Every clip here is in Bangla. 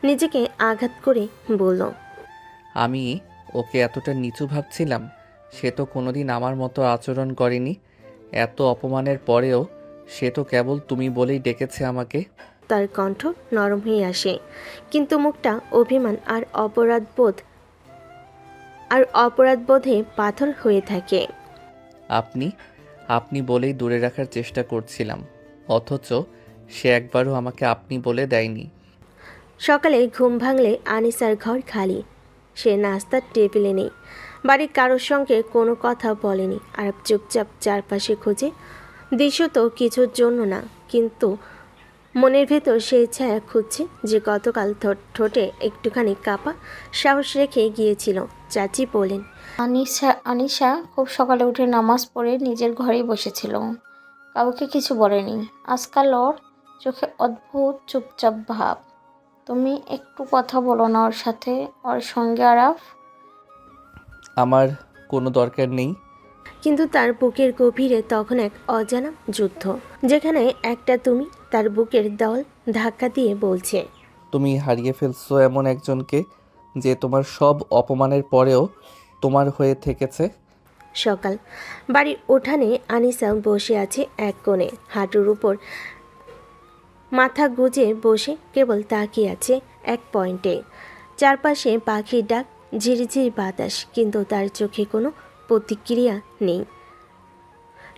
নিজেকে আঘাত করে বলল, আমি ওকে এতটা নিচু ভাবছিলাম। সে তো কোনোদিন আমার মতো আচরণ করেনি। এত অপমানের পরেও সে তো কেবল তুমি বলেই ডেকেছে আমাকে। তার কণ্ঠ নরম হয়ে আসে, কিন্তু মুখটা অভিমান আর অপরাধবোধে পাথর হয়ে থাকে। আপনি আপনি বলেই দূরে রাখার চেষ্টা করছিলাম, অথচ সে একবারও আমাকে আপনি বলে দেয়নি। সকালে ঘুম ভাঙলে আনিসার ঘর খালি। সে নাস্তার টেবিলে নেই। বাড়ির কারোর সঙ্গে কোনো কথা বলেনি। আর চুপচাপ চারপাশে খোঁজে, দৃশ্যত কিছুর জন্য না, কিন্তু মনের ভেতর সেই ছায়া খুঁজছে যে গতকাল ঠোঁটে একটুখানি কাপা সাহস রেখে গিয়েছিল। চাচি বলেন, আনিশা খুব সকালে উঠে নামাজ পড়ে নিজের ঘরেই বসেছিল, কাউকে কিছু বলেনি। আজকাল ওর চোখে অদ্ভুত চুপচাপ ভাব। তুমি একটু কথা বলো না ওর সাথে, ওর সঙ্গে। আরাফ, আমার কোনো দরকার নেই। কিন্তু তার বুকের গভীরে তখন এক অজানা যুদ্ধ, যেখানে একটা তুমি তার বুকের দেওয়াল ধাক্কা দিয়ে বলছে, তুমি হারিয়ে ফেলছো এমন একজনকে যে তোমার সব অপমানের পরেও তোমার হয়ে থেকেছে। সকাল। বাড়ির উঠানে আনিসা বসে আছে এক কোণে, হাঁটুর উপর মাথা গুজে বসে কেবল তাকিয়ে আছে এক পয়েন্টে। চারপাশে পাখির ডাক, ঝিরিঝিরি বাতাস, কিন্তু তার চোখে কোনো প্রতিক্রিয়া নেই।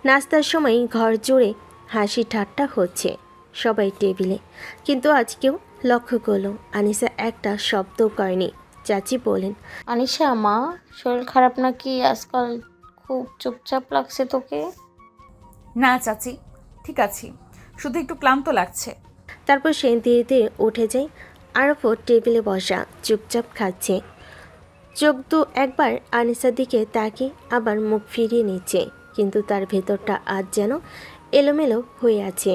নাস্তার সময় ঘর জুড়ে হাসি ঠাট্টা হচ্ছে, সবাই টেবিলে, কিন্তু আজ কেউ লক্ষ্য করলো আনিসা একটা শব্দও করেনি। চাচি বলেন, আনিশা মা, শরীর খারাপ নাকি? আজকাল খুব চুপচাপ লাগছে তোকে। না চাচি, ঠিক আছি, শুধু একটু ক্লান্ত লাগছে। তারপর সে ধীরে ধীরে উঠে যায়। আরফও টেবিলে বসা, চুপচাপ খাচ্ছে। চোখ দু একবার আনিসার দিকে তাকিয়ে আবার মুখ ফিরিয়ে নিচ্ছে, কিন্তু তার ভেতরটা আজ যেন এলোমেলো হয়ে আছে।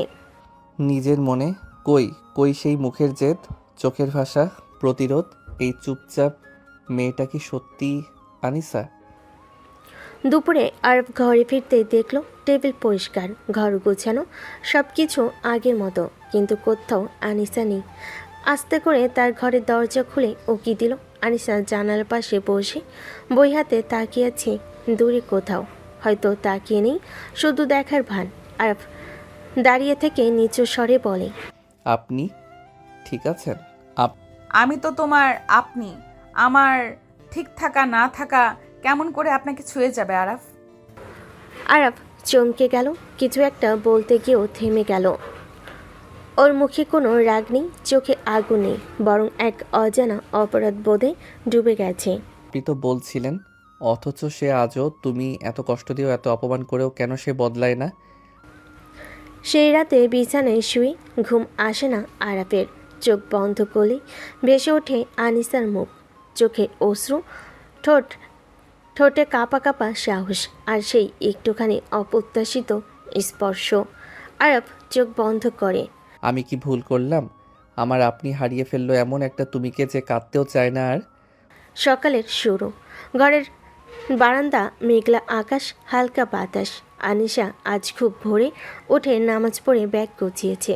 নিজের মনে কই কই সেই মুখের জেদ, চোখের ভাষা, প্রতিরোধ। এই চুপচাপ মেয়েটা কি সত্যি আনিসা? দুপুরে আরফ ঘরে ফিরতে দেখলো টেবিল পরিষ্কার, ঘর গোছানো, সব কিছু আগের মতো, কিন্তু কোথাও আনিসা নেই। আস্তে করে তার ঘরের দরজা খুলে উকি দিল। আনিসা জানালার পাশে বসে বই হাতে তাকিয়ে আছে দূরে কোথাও, হয়তো তাকিয়ে নেই, শুধু দেখার ভান। আরফ দাঁড়িয়ে থেকে নিচু স্বরে বলে, আপনি ঠিক আছেন? আমি তো তোমার আপনি। আমার ঠিক থাকা না থাকা কেমন করে আপনাকে ছুঁয়ে যাবে আরাফ? আরফ চমকে গেল, কিছু একটা বলতে গিয়েও থেমে গেল। ওর মুখে কোনো রাগ নেই, চোখে আগুন নেই, বরং এক অজানা অপরাধ বোধে ডুবে গেছে। আপনি তো বলছিলেন, অথচ সে আজও তুমি এত কষ্ট দিয়েও এত অপমান করেও কেন সে বদলায় না? সেই রাতে বিছানায় শুয়ে ঘুম আসে না আরাফের। চোখ বন্ধ করলে ভেসে ওঠে আনিসার মুখ, চোখে অশ্রু, ঠোঁট ঠোঁটে কাঁপা কাঁপা সাহস, আর সেই একটুখানি অপ্রত্যাশিত স্পর্শ। আরব চোখ বন্ধ করে। আমি কি ভুল করলাম? আমার আপনি হারিয়ে ফেললো এমন একটা তুমিকে যে কাঁদতেও চায় না আর। সকালের শুরু। ঘরের বারান্দা, মেঘলা আকাশ, হালকা বাতাস। আনিশা আজ খুব ভোরে উঠে নামাজ পড়ে ব্যাগ গুছিয়েছে।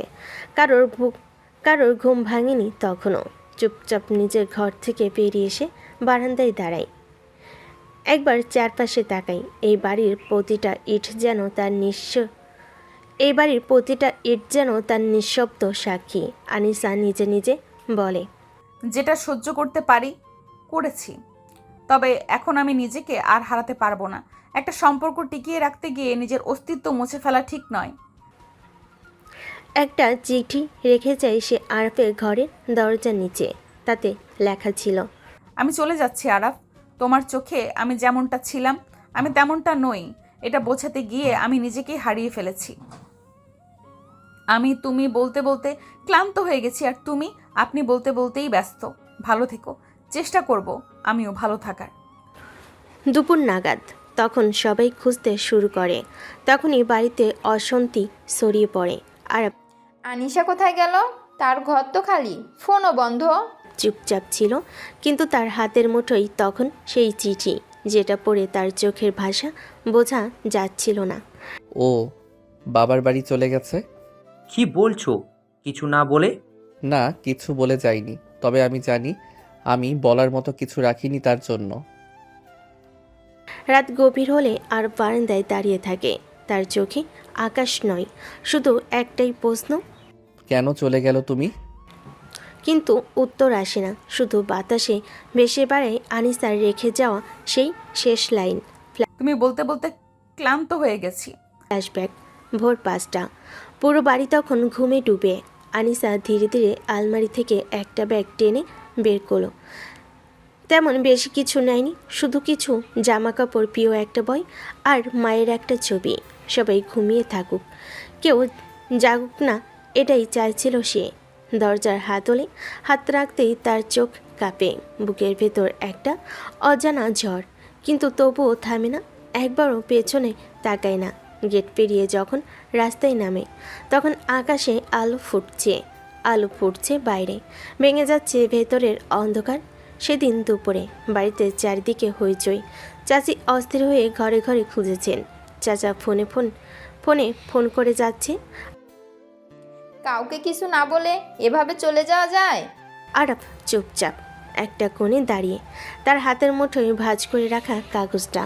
কারোর ঘুম ভাঙেনি তখনও। চুপচাপ নিজের ঘর থেকে বেরিয়ে এসে বারান্দায় দাঁড়ায়। একবার চারপাশে তাকাই। এই বাড়ির প্রতিটা ইট যেন তার নিঃশব্দ সাক্ষী। আনিসা নিজে নিজে বলে, যেটা সহ্য করতে পারি করেছি, তবে এখন আমি নিজেকে আর হারাতে পারবো না। একটা সম্পর্ক টিকিয়ে রাখতে গিয়ে নিজের অস্তিত্ব মুছে ফেলা ঠিক নয়। একটা চিঠি রেখে যায় সে আরফের ঘরের দরজার নিচে। তাতে লেখা ছিল, আমি চলে যাচ্ছি আরাফ। তোমার চোখে আমি যেমনটা ছিলাম আমি তেমনটা নই। এটা বোঝাতে গিয়ে আমি নিজেকেই হারিয়ে ফেলেছি। আমি তুমি বলতে বলতে ক্লান্ত হয়ে গেছি, আর তুমি আপনি বলতে বলতেই ব্যস্ত। ভালো থেকো। চেষ্টা করব আমিও ভালো থাকার। দুপুর নাগাদ। তখন সবাই খুঁজতে শুরু করে। তখনই বাড়িতে অশান্তি ছড়িয়ে পড়ে। আর আনিশা কোথায় গেল? তার ঘর তো খালি, ফোনও বন্ধ। চুপচাপ ছিল, কিন্তু তার হাতের মুঠোয় তখন সেই চিঠি, যেটা পড়ে তার চোখের ভাষা বোঝা যাচ্ছিল না। ও বাবার বাড়ি চলে গেছে? কি বলছো? কিছু না বলে? না, কিছু বলে যাইনি, তবে আমি জানি আমি বলার মতো কিছু রাখিনি তার জন্য। রাত গভীর হলে আর বারান্দায় দাঁড়িয়ে থাকে। তার চোখে আকাশ নয়, শুধু একটাই প্রশ্ন, কেন চলে গেল তুমি? কিন্তু উত্তর আসে না। শুধু বাতাসে ভেসে বেড়ায় আনিসার রেখে যাওয়া সেই শেষ লাইন। তুমি বলতে বলতে ক্লান্ত হয়ে গেছি। ফ্ল্যাশব্যাক, ভোর 5টা। পুরো বাড়ি তখন ঘুমে ডুবে। আনিসা ধীরে ধীরে আলমারি থেকে একটা ব্যাগ টেনে বের করলো। তেমন বেশি কিছু নেয়নি, শুধু কিছু জামা কাপড়, প্রিয় একটা বই আর মায়ের একটা ছবি। সবাই ঘুমিয়ে থাকুক, কেউ জাগুক না, এটাই চাইছিল সে। দরজার হাতলে হাত রাখতেই তার চোখ কাঁপে, বুকের ভেতর একটা অজানা ঝড়, কিন্তু তবুও থামে না, একবারও পেছনে তাকায় না। গেট পেরিয়ে যখন রাস্তায় নামে, তখন আকাশে আলো ফুটছে বাইরে, ভেঙে যাচ্ছে ভেতরের অন্ধকার। সেদিন দুপুরে বাড়িতে চারিদিকে হইচই। চাচি অস্থির হয়ে ঘরে ঘরে খুঁজেছেন। চাচা ফোনে ফোন করে যাচ্ছে। কাউকে কিছু না বলে এভাবে চলে যাওয়া যায়? আরব চুপচাপ একটা কোণে দাঁড়িয়ে, তার হাতের মুঠোয় ভাঁজ করে রাখা কাগজটা,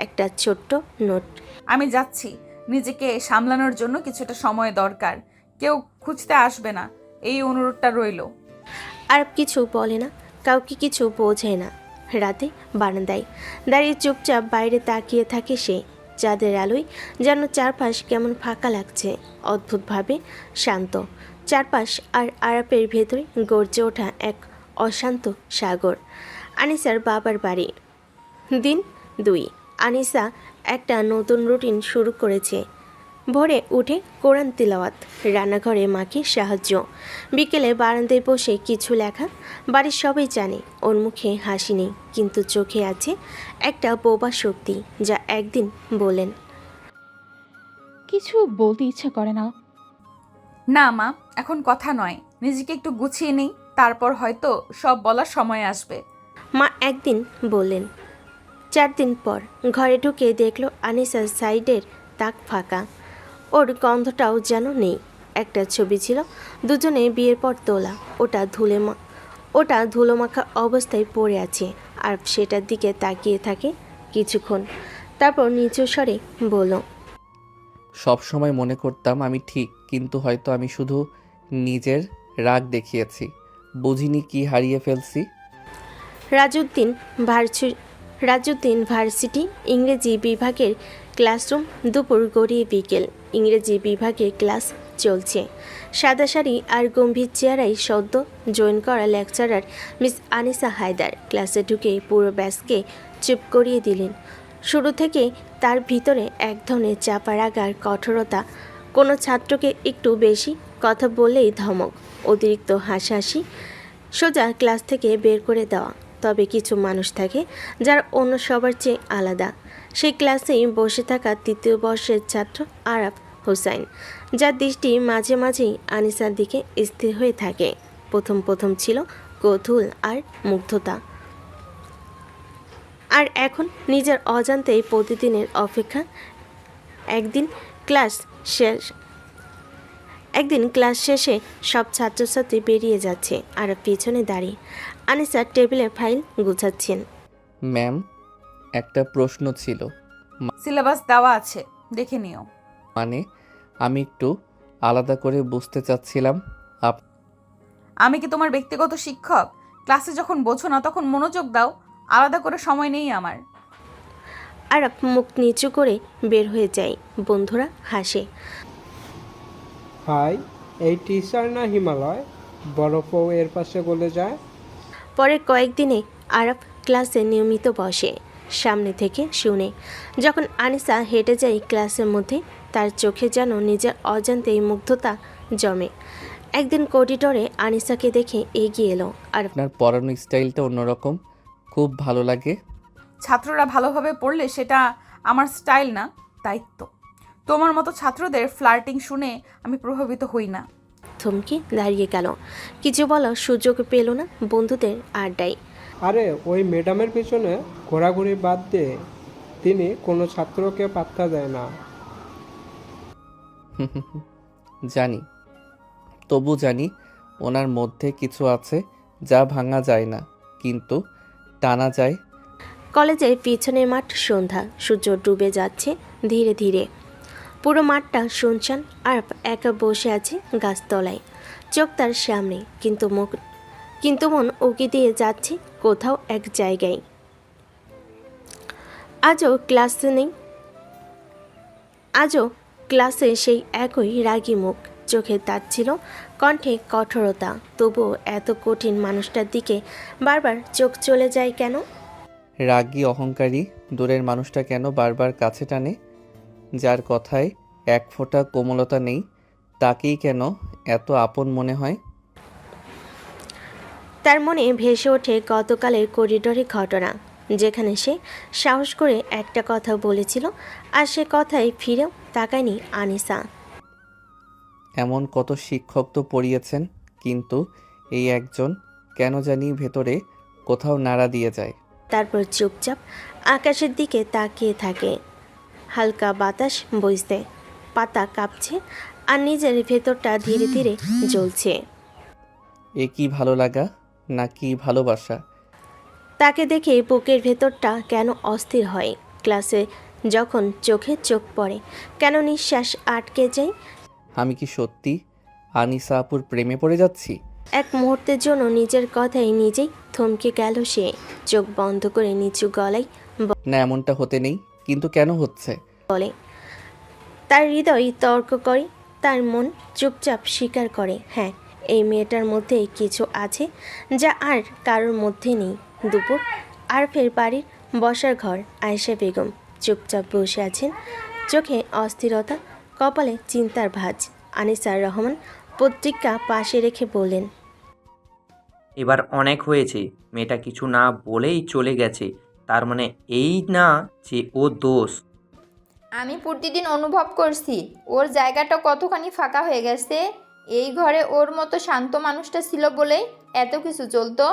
একটা ছোট্ট নোট। আমি যাচ্ছি, নিজেকে সামলানোর জন্য কিছুটা সময় দরকার। কেউ খুঁজতে আসবে না, এই অনুরোধটা রইল। আরব কিছু বলে না, কাউকে কিছু বোঝায় না। রাতে বারান্দায় দাঁড়িয়ে চুপচাপ বাইরে তাকিয়ে থাকে সে। চাঁদের আলোয় যেন চারপাশ কেমন ফাঁকা লাগছে, অদ্ভুতভাবে শান্ত চারপাশ। আর আরবের ভেতরে গর্জে ওঠা এক অশান্ত সাগর। আনিসার বাবার বাড়ি। দিন 2। আনিসা একটা নতুন রুটিন শুরু করেছে। ভোরে উঠে কোরআন তিলাওয়াত, রান্নাঘরে মাকে সাহায্য, বিকেলে বারান্দায় বসে কিছু লেখা। বাড়ির সবাই জানে ওর মুখে হাসি নেই, কিন্তু চোখে আছে একটা বোবা শক্তি, যা একদিন বলেন। কিছু বলতে ইচ্ছা করে না। না মা, এখন কথা নয়, নিজেকে একটু গুছিয়ে নিই, তারপর হয়তো সব বলার সময় আসবে। মা একদিন বললেন। 4 দিন পর ঘরে ঢুকে দেখলো আনিসার সাইডের তাক ফাঁকা, ওর গন্ধটাও যেন নেই। একটা ছবি ছিল, দুজনে বিয়ের পর তোলা। ওটা ধুলোমাখা অবস্থায় পড়ে আছে, আর সেটার দিকে তাকিয়ে থাকে কিছুক্ষণ, তারপর নিচু স্বরে বলল, সব সময় মনে করতাম আমি ঠিক, কিন্তু হয়তো আমি শুধু নিজের রাগ দেখিয়েছি, বুঝিনি কি হারিয়ে ফেলছি। রাজউদ্দিন ভার্সিটি ইংরেজি বিভাগের ক্লাসরুম। দুপুর গড়িয়ে বিকেল। ইংরেজি বিভাগের ক্লাস চলছে। সাদা শাড়ি আর গম্ভীর চেহারায় সদ্য জয়েন করা লেকচারার মিস আনিসা হায়দার ক্লাসে ঢুকে পুরো ব্যাচকে চুপ করিয়ে দিলেন। শুরু থেকে তার ভিতরে এক ধরনের চাপা রাগ আর কঠোরতা। কোনো ছাত্রকে একটু বেশি কথা বললেই ধমক, অতিরিক্ত হাসাহাসি, সোজা ক্লাস থেকে বের করে দেওয়া। তবে কিছু মানুষ থাকে যারা অন্য সবার চেয়ে আলাদা। সেই ক্লাসেই বসে থাকা 3য় বর্ষের ছাত্র আরাফ হোসাইন, যার দৃষ্টি মাঝে মাঝেই আনিসার দিকে স্থির হয়ে থাকে। প্রথম ছিল কৌতূহল আর মুগ্ধতা, আর এখন নিজের অজান্তেই প্রতিদিনের অপেক্ষা। একদিন ক্লাস শেষে সব ছাত্রছাত্রী বেরিয়ে যাচ্ছে, আর পিছনে দাঁড়িয়ে আনিসা টেবিলে ফাইল গুছাচ্ছেন। ম্যাম, একটা প্রশ্ন ছিল। সিলেবাস দেওয়া আছে, দেখে নিও। মানে, আমি একটু আলাদা করে বুঝতে চাচ্ছিলাম। আমি কি তোমার ব্যক্তিগত শিক্ষক? ক্লাসে যখন বোঝো না তখন মনোযোগ দাও, আলাদা করে সময় নেই আমার। আর মুখ নিচু করে বের হয়ে যায়। বন্ধুরা হাসে। ভাই, এই টিচার না হিমালয়, বরফও এর পাশে গলে যায়। পরের কয়েকদিনে আরাফ ক্লাসে নিয়মিত বসে, সামনে থেকে শুনে। যখন আনিসা হেঁটে যায় ক্লাসের মধ্যে, তার চোখে যেন নিজের অজান্তেই মুগ্ধতা জমে। একদিন করিডোরে আনিসাকে দেখে এগিয়ে এলো। আর আপনার পড়ানো স্টাইলটা অন্যরকম, খুব ভালো লাগে। ছাত্ররা ভালোভাবে পড়লে সেটা আমার স্টাইল না, দায়িত্ব। তোমার মতো ছাত্রদের ফ্লার্টিং শুনে আমি প্রভাবিত হই না। থমকে দাঁড়িয়ে গেল, কিছু বলার সুযোগ পেল না। বন্ধুদের আড্ডায় আরে ওই ম্যাডামের পিছনে ঘোরাঘুরি বাদ দিয়ে তিনি কোনো ছাত্রকে পাত্তা দেয় না। জানি, তবু জানি ওনার মধ্যে কিছু আছে যা ভাঙা যায় না, কিন্তু টানা যায়। কলেজের পিছনের মাঠ সন্ধ্যা, সূর্য ডুবে যাচ্ছে ধীরে ধীরে। পুরো মাঠটা শুনশান। আর একা বসে আছে গাছতলায়, চোখ তার সামনে, কিন্তু মন উকি দিয়ে যাচ্ছে কোথাও এক জায়গায়। আজও ক্লাসে সেই একই রাগী মুখ, চোখে তার ছিল, কণ্ঠে কঠোরতা। তবুও এত কঠিন মানুষটার দিকে বারবার চোখ চলে যায় কেন? রাগী, অহংকারী দূরের মানুষটা কেন বারবার কাছে টানে? যার কথায় এক ফোঁটা কোমলতা নেই, তাকেই কেন এত আপন মনে হয়? তার মনে ভেসে ওঠে গতকালের করিডোরে ঘটনা, যেখানে সে সাহস করে একটা কথা বলেছিল, আর সে কথায় ফিরেও তাকায়নি আনিসা। এমন কত শিক্ষক তো পড়িয়েছেন, কিন্তু এই একজন কেন জানি ভেতরে কোথাও নাড়া দিয়ে যায়। তারপর চুপচাপ আকাশের দিকে তাকিয়ে থাকে। হালকা বাতাস বইছে, পাতা কাঁপছে, আর নিজের ভেতরটা ধীরে ধীরে জ্বলছে। এ কি ভালো লাগা নাকি ভালোবাসা? তাকে দেখে বুকের ভেতরটা কেন অস্থির হয়। ক্লাসে যখন চোখে চোখ পড়ে, কেন নিঃশ্বাস আটকে যায়। আমি কি সত্যি আনিসা আপুর প্রেমে পড়ে যাচ্ছি? এক মুহূর্তের জন্য নিজের কথাই নিজেই থমকে গেল সে। চোখ বন্ধ করে নিচু গলায় না, এমনটা হতে নেই, কিন্তু কেন হচ্ছে? বলে। তার হৃদয় তর্ক করে, তার মন চুপচাপ স্বীকার করে, হ্যাঁ, এই মেয়েটার মধ্যে কিছু আছে যা আর কারোর মধ্যে নেই। দুপুর আরফের বাড়ির বসার ঘর। আয়েশা বেগম চুপচাপ বসে আছেন, চোখে অস্থিরতা, কপালে চিন্তার ভাঁজ। আনিসার রহমান পত্রিকা পাশে রেখে বললেন, এবার অনেক হয়েছে। মেয়েটা কিছু না বলেই চলে গেছে, তার মানে এই না যে ও দোষ। আমি প্রতিদিন অনুভব করছি ওর জায়গাটা কতখানি ফাঁকা হয়ে গেছে। এই ঘরে ওর মতো শান্ত মানুষটা ছিল বলেই এত কিছু চলতো।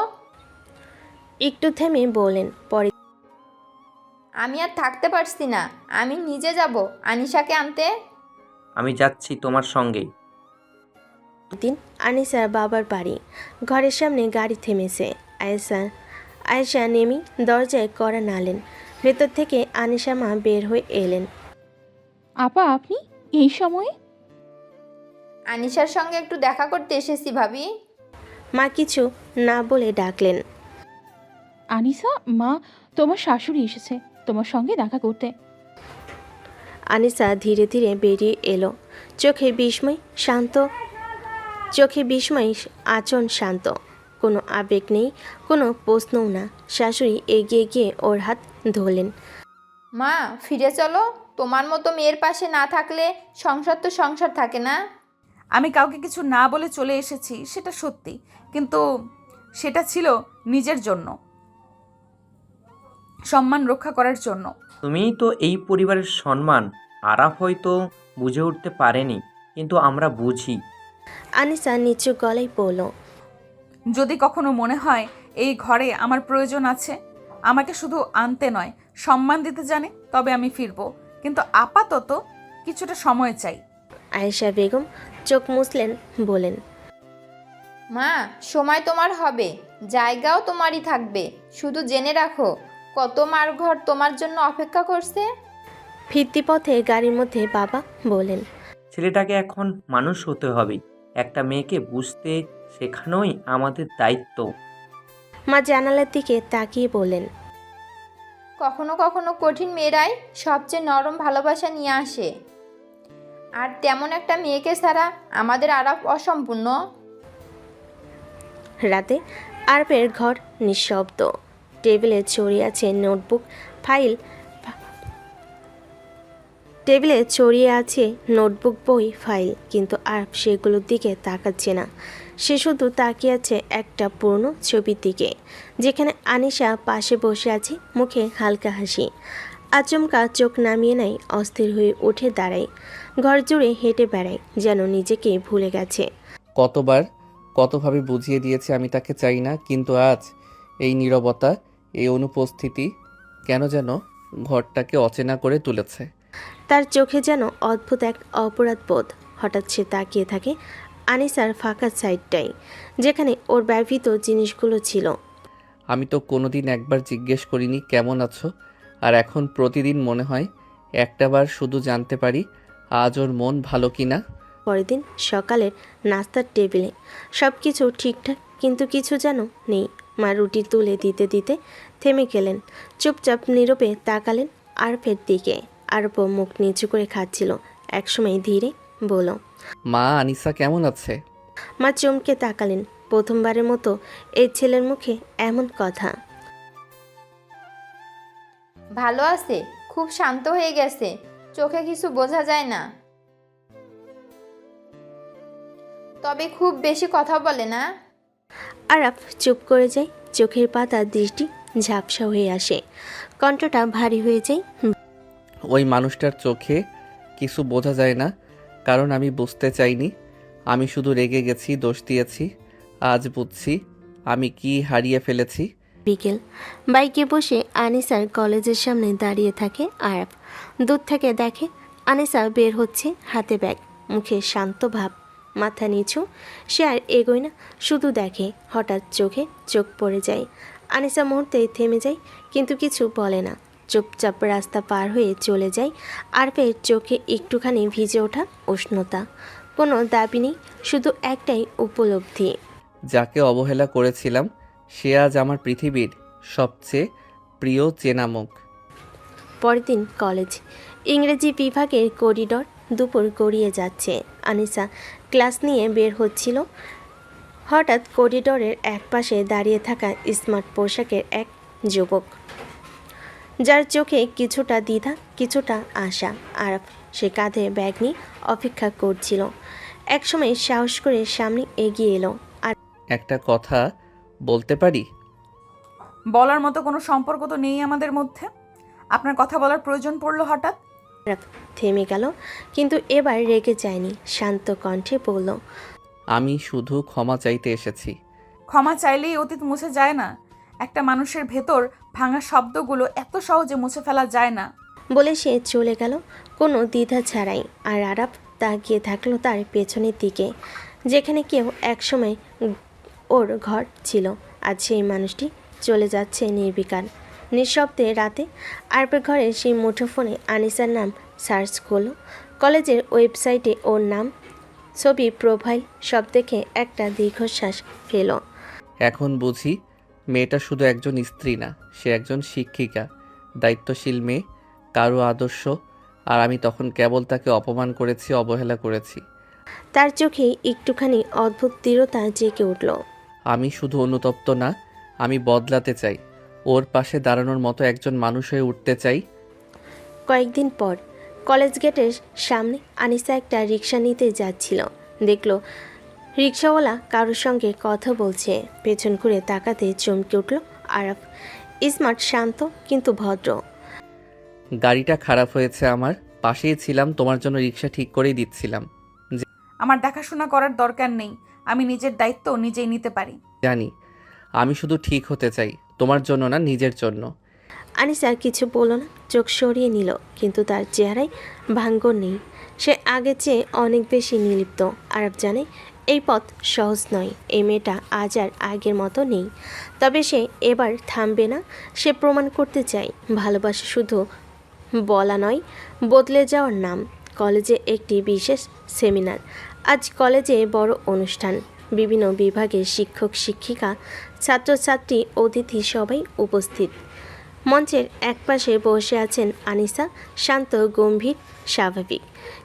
একটু থেমে বললেন, পরে আমি আর থাকতে পারছি না, আমি নিজে যাব আনিশাকে আনতে। আমি যাচ্ছি তোমার সঙ্গে। দিন আনিসার বাবার বাড়ি। ঘরের সামনে গাড়ি থেমেছে। আয়েশা নেমি দরজায় কড়া নাড়লেন। ভেতর থেকে আনিসা মা বের হয়ে এলেন। আপা, আপনি এই সময়ে? আনিশার সঙ্গে একটু দেখা করতে এসেছি ভাবি। মা কিছু না বলে ডাকলেন। আনিসা মা, তোমার শাশুড়ি এসেছে তোমার সঙ্গে দেখা করতে। আনিসা ধীরে ধীরে বেরিয়ে এলো, চোখে বিস্ময়, আচরণ শান্ত, কোনো আবেগ নেই, কোনো প্রশ্নও না। শাশুড়ি এগিয়ে গিয়ে ওর হাত ধরলেন। মা, ফিরে চলো। তোমার মতো মেয়ের পাশে না থাকলে সংসার তো সংসার থাকে না। আমি কাউকে কিছু না বলে চলে এসেছি, সেটা সত্যি, কিন্তু সেটা ছিল নিজের জন্য, সম্মান রক্ষা করার জন্য। তুমিই তো এই পরিবারের সম্মান। আরাফ হয়তো বুঝে উঠতে পারেনি, কিন্তু আমরা বুঝি। আনিসা নিচু গলায় বলল, যদি কখনো মনে হয় এই ঘরে আমার প্রয়োজন আছে, আমাকে শুধু আনতে নয় সম্মান দিতে জানে, তবে আমি ফিরবো, কিন্তু আপাতত কিছুটা সময় চাই। আয়েশা বেগম চোখ মুছলেন, বলেন, মা, সময় তোমার হবে, জায়গাও তোমারই থাকবে। শুধু জেনে রাখো, কত মার ঘর তোমার জন্য অপেক্ষা করছে। ফিরতি পথে গাড়ির মধ্যে বাবা বলেন, ছেলেটাকে এখন মানুষ হতে হবে, একটা মেয়েকে বুঝতে শেখানোই আমাদের দায়িত্ব। মা জানালার দিকে তাকিয়ে বললেন, কখনো কখনো কঠিন মেয়েরাই সবচেয়ে নরম ভালোবাসা নিয়ে আসে, আর তেমন একটা মেয়েকে ছাড়া আমাদের আরাপ অসম্পূর্ণ। রাতে আরফের ঘর নিঃশব্দ। টেবিলে ছড়িয়ে আছে নোটবুক, বই, ফাইল, কিন্তু আরফ সেগুলোর দিকে তাকাচ্ছে না। সে শুধু তাকিয়ে আছে একটা পুরনো ছবির দিকে, যেখানে আনিশা পাশে বসে আছে, মুখে হালকা হাসি। আচমকা চোখ নামিয়ে নেয়, অস্থির হয়ে উঠে দাঁড়ায়, ঘর জুড়ে হেঁটে বেড়ায়, যেন নিজেকে ভুলে গেছে। কতভাবে বুঝিয়ে দিয়েছি আমি তাকে চাই না, কিন্তু আজ এই নীরবতা, এই অনুপস্থিতি কেন যেন ঘরটাকে অচেনা করে তুলেছে। তার চোখে যেন অদ্ভুত এক অপরাধ বোধ। হঠাৎ সে তাকিয়ে থাকে আনিসার ফাঁকা সাইডটাই, যেখানে ওর ব্যবহৃত জিনিসগুলো ছিল। আমি তো কোনোদিন একবার জিজ্ঞেস করিনি কেমন আছো, আর এখন প্রতিদিন মনে হয় একটাবার শুধু জানতে পারি আজ ওর মন ভালো কি না। পরের দিন সকালের নাস্তার টেবিলে সব কিছু ঠিকঠাক, কিন্তু কিছু যেন নেই। মা রুটি তুলে দিতে দিতে থেমে গেলেন, চুপচাপ নীরবে তাকালেন আরফের দিকে। আরফ মুখ নিচু করে খাচ্ছিল। একসময় ধীরে বলল, মা, আনিসা কেমন আছে? মা চমকে তাকালেন, প্রথমবারের মতো এই ছেলের মুখে এমন কথা। ভালো আছে, খুব শান্ত হয়ে গেছে, চোখে কিছু বোঝা যায় না, তবে খুব বেশি কথা বলে না। আরাফ চুপ করে যায়, চোখের পাতা দৃষ্টি ঝাপসা হয়ে আসে, কণ্ঠটা ভারী হয়ে যায়। ওই মানুষটার চোখে কিছু বোঝা যায় না, কারণ আমি বুঝতে চাইনি। আমি শুধু রেগে গেছি, দোষ দিয়েছি। আজ বুঝছি আমি কি হারিয়ে ফেলেছি। বিকেল, বাইকে বসে আনিসার কলেজের সামনে দাঁড়িয়ে থাকে আরাফ। দূর থেকে দেখে আনিসা বের হচ্ছে, হাতে ব্যাগ, মুখে শান্ত ভাব, মাথা নিচু। সে আর এগোয় না, শুধু দেখে। হঠাৎ চোখে চোখ পড়ে যায়। আনিসা মুহূর্তেই থেমে যায়, কিন্তু কিছু বলে না, চুপচাপ রাস্তা পার হয়ে চলে যায়। আরফের চোখে একটুখানি ভিজে ওঠা উষ্ণতা, কোনো দাবি নেই, শুধু একটাই উপলব্ধি। যাকে অবহেলা করেছিলাম সে আজ আমার পৃথিবীর সবচেয়ে প্রিয় চেনা মুখ। পরের দিন কলেজ, ইংরেজি বিভাগের করিডর। দুপুর গড়িয়ে যাচ্ছে। আনিসা ক্লাস নিয়ে বের হচ্ছিল। হঠাৎ করিডরের একপাশে দাঁড়িয়ে থাকা স্মার্ট পোশাকের এক যুবক, যার চোখে কিছুটা দ্বিধা, কিছুটা আশা। আরাফ সে কাঁধে ব্যাগ নিয়ে অপেক্ষা করছিল। একসময় সাহস করে সামনে এগিয়ে এলো। আর একটা কথা বলতে পারি? বলার মতো কোনো সম্পর্ক তো নেই আমাদের মধ্যে, আপনার কথা বলার প্রয়োজন পড়লো হঠাৎ। আরাফ থেমে গেল, কিন্তু এবার রেগে যায়নি, শান্ত কণ্ঠে বলল, আমি শুধু ক্ষমা চাইতে এসেছি। ক্ষমা চাইলেই অতীত মুছে যায় না। একটা মানুষের ভেতর ভাঙা শব্দগুলো এত সহজে মুছে ফেলা যায় না। বলে সে চলে গেল কোনো দ্বিধা ছাড়াই। আর আরাফ তাকিয়ে থাকলো তার পেছনের দিকে, যেখানে কেউ একসময় ওর ঘর ছিল। আজ সেই মানুষটি চলে যাচ্ছে নির্বিকার, নিঃশব্দে। রাতে আরফের ঘরে সেই মুঠোফোনে আনিসার নাম সার্চ করলো। কলেজের ওয়েবসাইটে ওর নাম, ছবি, প্রোফাইল সব দেখে একটা দীর্ঘশ্বাস ফেল। এখন বুঝি মেয়েটা শুধু একজন স্ত্রী না, সে একজন শিক্ষিকা, দায়িত্বশীল মেয়ে, কারো আদর্শ। আর আমি তখন কেবল তাকে অপমান করেছি, অবহেলা করেছি। তার চোখে একটুখানি অদ্ভুত দৃঢ়তা জেগে উঠল। আমি শুধু অনুতপ্ত না, আমি বদলাতে চাই। ওর পাশে দাঁড়ানোর মতো একজন মানুষ হয়ে উঠতে চাই। কয়েকদিন পর কলেজ গেটের সামনে আনিসা একটা রিক্সা নিতে যাচ্ছিল। দেখলো রিক্সাওয়ালা কারোর সঙ্গে কথা বলছে। পেছন ঘুরে তাকাতে চমকে উঠল আরাফ। স্মার্ট, শান্ত, কিন্তু ভদ্র। গাড়িটা খারাপ হয়েছে, আমার পাশেই ছিলাম, তোমার জন্য রিক্সা ঠিক করেই দিচ্ছিলাম। আমার দেখাশোনা করার দরকার নেই, আমি নিজের দায়িত্ব নিজেই নিতে পারি। জানি, আমি শুধু ঠিক হতে চাই, তোমার জন্য না, নিজের জন্য। আনিসা কিছু বলল না, চোখ সরিয়ে নিল, কিন্তু তার চেহারায় ভাঙ্গন নেই। সে আগের চেয়ে অনেক বেশি নির্লিপ্ত। আরাফ জানে এই পথ সহজ নয়। এই মেয়েটা আজ আর আগের মতো নেই, তবে সে এবার থামবে না। সে প্রমাণ করতে চায় ভালোবাসা শুধু বলা নয়, বদলে যাওয়ার নাম। কলেজে একটি বিশেষ সেমিনার। আজ কলেজে বড় অনুষ্ঠান। বিভিন্ন বিভাগের শিক্ষক, শিক্ষিকা, ছাত্রছাত্রী, অতিথি সবাই উপস্থিত। মঞ্চের একপাশে বসে আছেন আনিসা, শান্ত, গম্ভীর, স্বাভাবিক।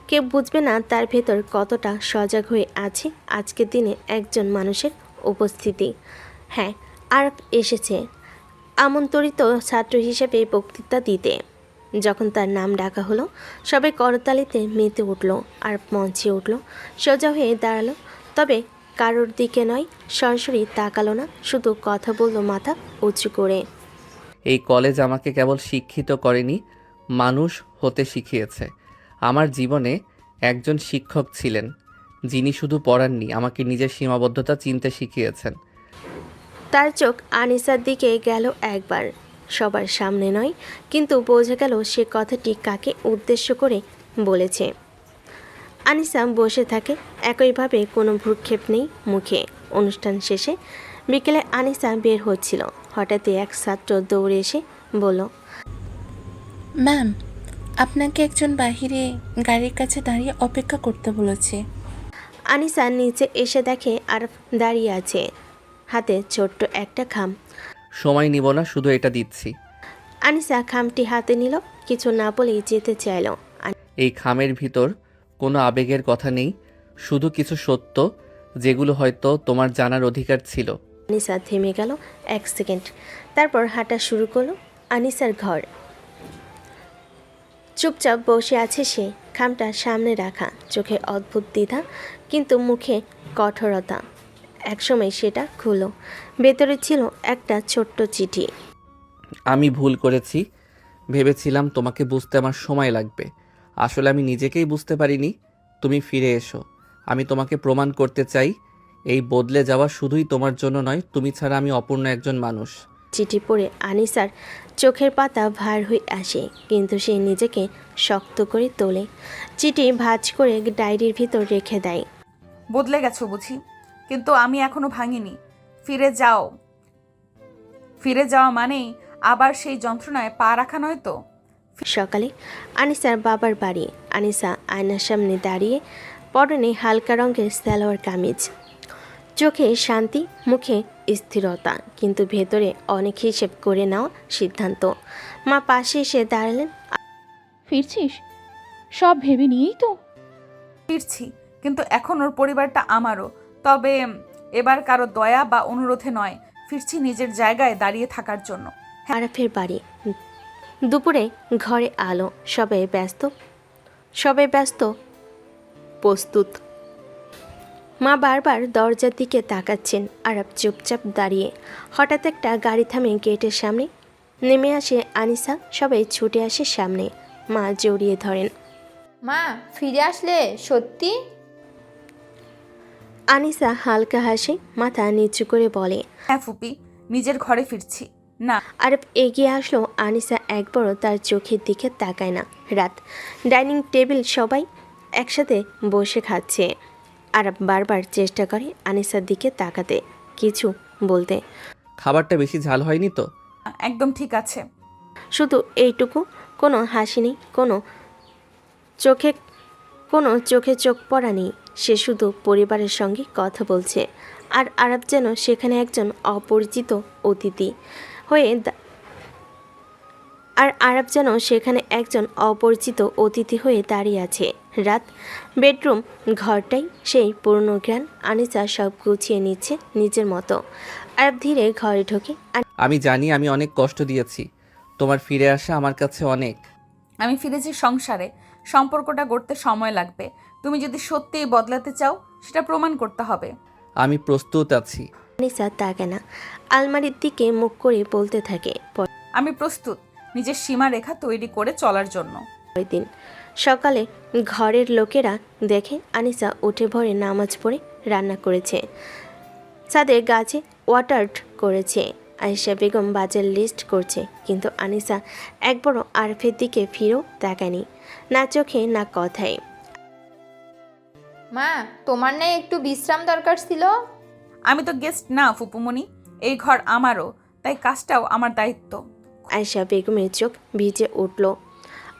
কেউ বুঝবে না তার ভেতর কতটা সজাগ হয়ে আছে আজকের দিনে একজন মানুষের উপস্থিতি। হ্যাঁ, আরাফ এসেছে আমন্ত্রিত ছাত্র হিসেবে বক্তৃতা দিতে। যখন তার নাম ডাকা হলো, সবাই করতালিতে মেতে উঠল। আরাফ মঞ্চে উঠল, সোজা হয়ে দাঁড়ালো, তবে কারোর দিকে নয়, সরাসরি তাকালো না, শুধু কথা বলল মাথা উঁচু করে। এই কলেজ আমাকে কেবল শিক্ষিত করেনি, মানুষ হতে শিখিয়েছে। আমার জীবনে একজন শিক্ষক ছিলেন, যিনি শুধু পড়াননি, আমাকে নিজের সীমাবদ্ধতা চিনতে শিখিয়েছেন। তার চোখ আনিসার দিকে গেল একবার, সবার সামনে নয়, কিন্তু বোঝা গেল সে কথাটি কাকে উদ্দেশ্য করে বলেছে। আনিসা বসে থাকে একইভাবে, কোনো ভ্রুক্ষেপ নেই মুখে। অনুষ্ঠান শেষে বিকেলে আনিসা বের হচ্ছিল, হঠাৎই এক ছাত্র দৌড়ে এসে বলল, ম্যাম, আপনাকে একজন বাহিরে গাড়ির কাছে দাঁড়িয়ে অপেক্ষা করতে বলেছে। আনিসা নিচে এসে দেখে আরফ দাঁড়িয়ে আছে, হাতে ছোট্ট একটা খাম। সময় নিব না, শুধু এটা দিচ্ছি। আনিসা খামটি হাতে নিল, কিছু না বলেই যেতে চাইল। এই খামের ভিতর কোনো আবেগের কথা নেই, শুধু কিছু সত্য যেগুলো হয়তো তোমার জানার অধিকার ছিল। আনিসা থেমে গেল 1 সেকেন্ড, তারপর হাঁটা শুরু করলো। আনিসার ঘর। চুপচাপ বসে আছে সে, খামটা সামনে রাখা, চোখে অদ্ভুত দ্বিধা কিন্তু মুখে কঠোরতা। একসময় সেটা খুলল, ভেতরে ছিল একটা ছোট্ট চিঠি। আমি ভুল করেছি, ভেবেছিলাম তোমাকে বুঝতে আমার সময় লাগবে। আসলে আমি নিজেকেই বুঝতে পারিনি। তুমি ফিরে এসো, আমি তোমাকে প্রমাণ করতে চাই এই বদলে যাওয়া শুধুই তোমার জন্য নয়, তুমি ছাড়া আমি অপূর্ণ একজন মানুষ। চিঠি পড়ে আনিসার চোখের পাতা ভার হয়ে আসে, কিন্তু সে নিজেকে শক্ত করে তোলে। চিঠি ভাঁজ করে ডায়েরির ভিতর রেখে দেয়। বদলে গেছো বুঝি, কিন্তু আমি এখনো ভাঙিনি। ফিরে যাওয়া মানেই আবার সেই যন্ত্রণায় পা রাখা নয় তো। সকালে আনিসার বাবার বাড়ি। আনিসা আয়নার সামনে দাঁড়িয়ে, পরনে হালকা রঙের সালোয়ার কামিজ, চোখে শান্তি, মুখে স্থিরতা, কিন্তু ভেতরে অনেক হিসেব করে নেওয়া সিদ্ধান্ত। মা পাশে এসে দাঁড়ালেন। ফিরছিস? সব ভেবে নিয়েই তো। ফিরছি, কিন্তু এখন ওর পরিবারটা আমারও। তবে এবার কারো দয়া বা অনুরোধে নয়, ফিরছি নিজের জায়গায় দাঁড়িয়ে থাকার জন্য। আরাফের বাড়ি। দুপুরে ঘরে আলো, সবাই ব্যস্ত, প্রস্তুত। মা বারবার দরজার দিকে তাকাচ্ছেন, আরাফ চুপচাপ দাঁড়িয়ে। হঠাৎ একটা গাড়ি থামে গেটের সামনে, নেমে আসে আনিসা, সবাই ছুটে আসে সামনে। মা জড়িয়ে ধরেন। মা, ফিরে আসলে সত্যি? আনিসা হালকা হাসে, মাথা নিচু করে বলে। হ্যাঁ ফুপি, নিজের ঘরে ফিরছি। না, আরব এগিয়ে আসলো। আনিসা একবারও তার চোখের দিকে তাকায় না। রাত, ডাইনিং টেবিল, সবাই একসাথে বসে খাচ্ছে। আরব বারবার চেষ্টা করে আনিসার দিকে তাকাতে, কিছু বলতে। খাবারটা বেশি ঝাল হয়নি তো? একদম ঠিক আছে। শুধু এইটুকু, কোনো হাসি নেই, কোনো চোখে চোখ পড়া নেই। সে শুধু পরিবারের সঙ্গে কথা বলছে, আর আরব যেন সেখানে একজন অপরিচিত অতিথি হয়ে দাঁড়িয়ে আছে। রাত, বেডরুম ঘরটাই সেই পুরনো জ্ঞান। আনিসা সব গুছিয়ে নিচ্ছে নিজের মতো। আরব ধীরে ঘরে ঢোকে। আমি জানি আমি অনেক কষ্ট দিয়েছি, তোমার ফিরে আসা আমার কাছে অনেক। আমি ফিরেছি সংসারে, সম্পর্কটা গড়তে সময় লাগবে। তুমি যদি সত্যিই বদলাতে চাও, সেটা প্রমাণ করতে হবে। আমি প্রস্তুত আছি। আনিসা তাকায় না, আলমারির দিকে মুখ করে বলতে থাকে। আমি প্রস্তুত নিজের সীমারেখা তৈরি করে চলার জন্য। পরের দিন সকালে ঘরের লোকেরা দেখে আনিসা উঠে ভরে নামাজ পড়ে রান্না করেছে, ছাদে গাছে ওয়াটার করেছে। আয়েশা বেগম বাজার লিস্ট করছে, কিন্তু আনিসা একবারও আরফের দিকে ফিরেও তাকায়নি, না চোখে না কথায়। মা, তোমার না একটু বিশ্রাম দরকার ছিল? আমি তো গেস্ট না ফুপুমণি, এই ঘর আমারও, তাই কাজটাও আমার দায়িত্ব। আয়েশা বেগমের চোখ ভিজে উঠল।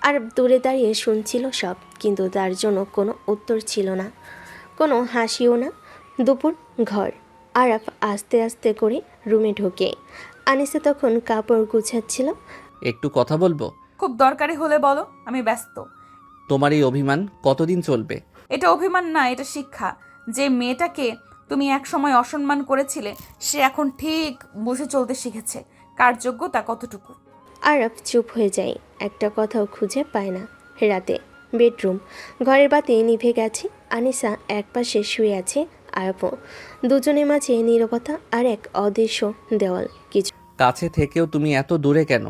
আর দূরে দাঁড়িয়ে শুনছিল সব, কিন্তু তার জন্য কোনো উত্তর ছিল না, কোনো হাসিও না। দুপুর, ঘর। আরাফ আস্তে আস্তে করে রুমে ঢোকে। আনিসা তখন কাপড় গুছাচ্ছিল। একটু কথা বলবো? খুব দরকারি হলে বলো, আমি ব্যস্ত। তোমার এই অভিমান কতদিন চলবে? এটা অভিমান না, এটা শিক্ষা। যে মেয়েটাকে তুমি একসময় অসম্মান করেছিলে, সে এখন ঠিক বুঝে চলতে শিখেছে কার যোগ্যতা কতটুকু। আরাফ চুপ হয়ে যায়, একটা কথাও খুঁজে পায় না। রাতে, বেডরুম, ঘরের বাতি নিভে গেছে। আনিসা একপাশে শুয়ে আছে, আরাফও। দুজনের মাঝে নীরবতা আর এক অদৃশ্য দেওয়াল। কাছে থেকেও তুমি এত দূরে কেন?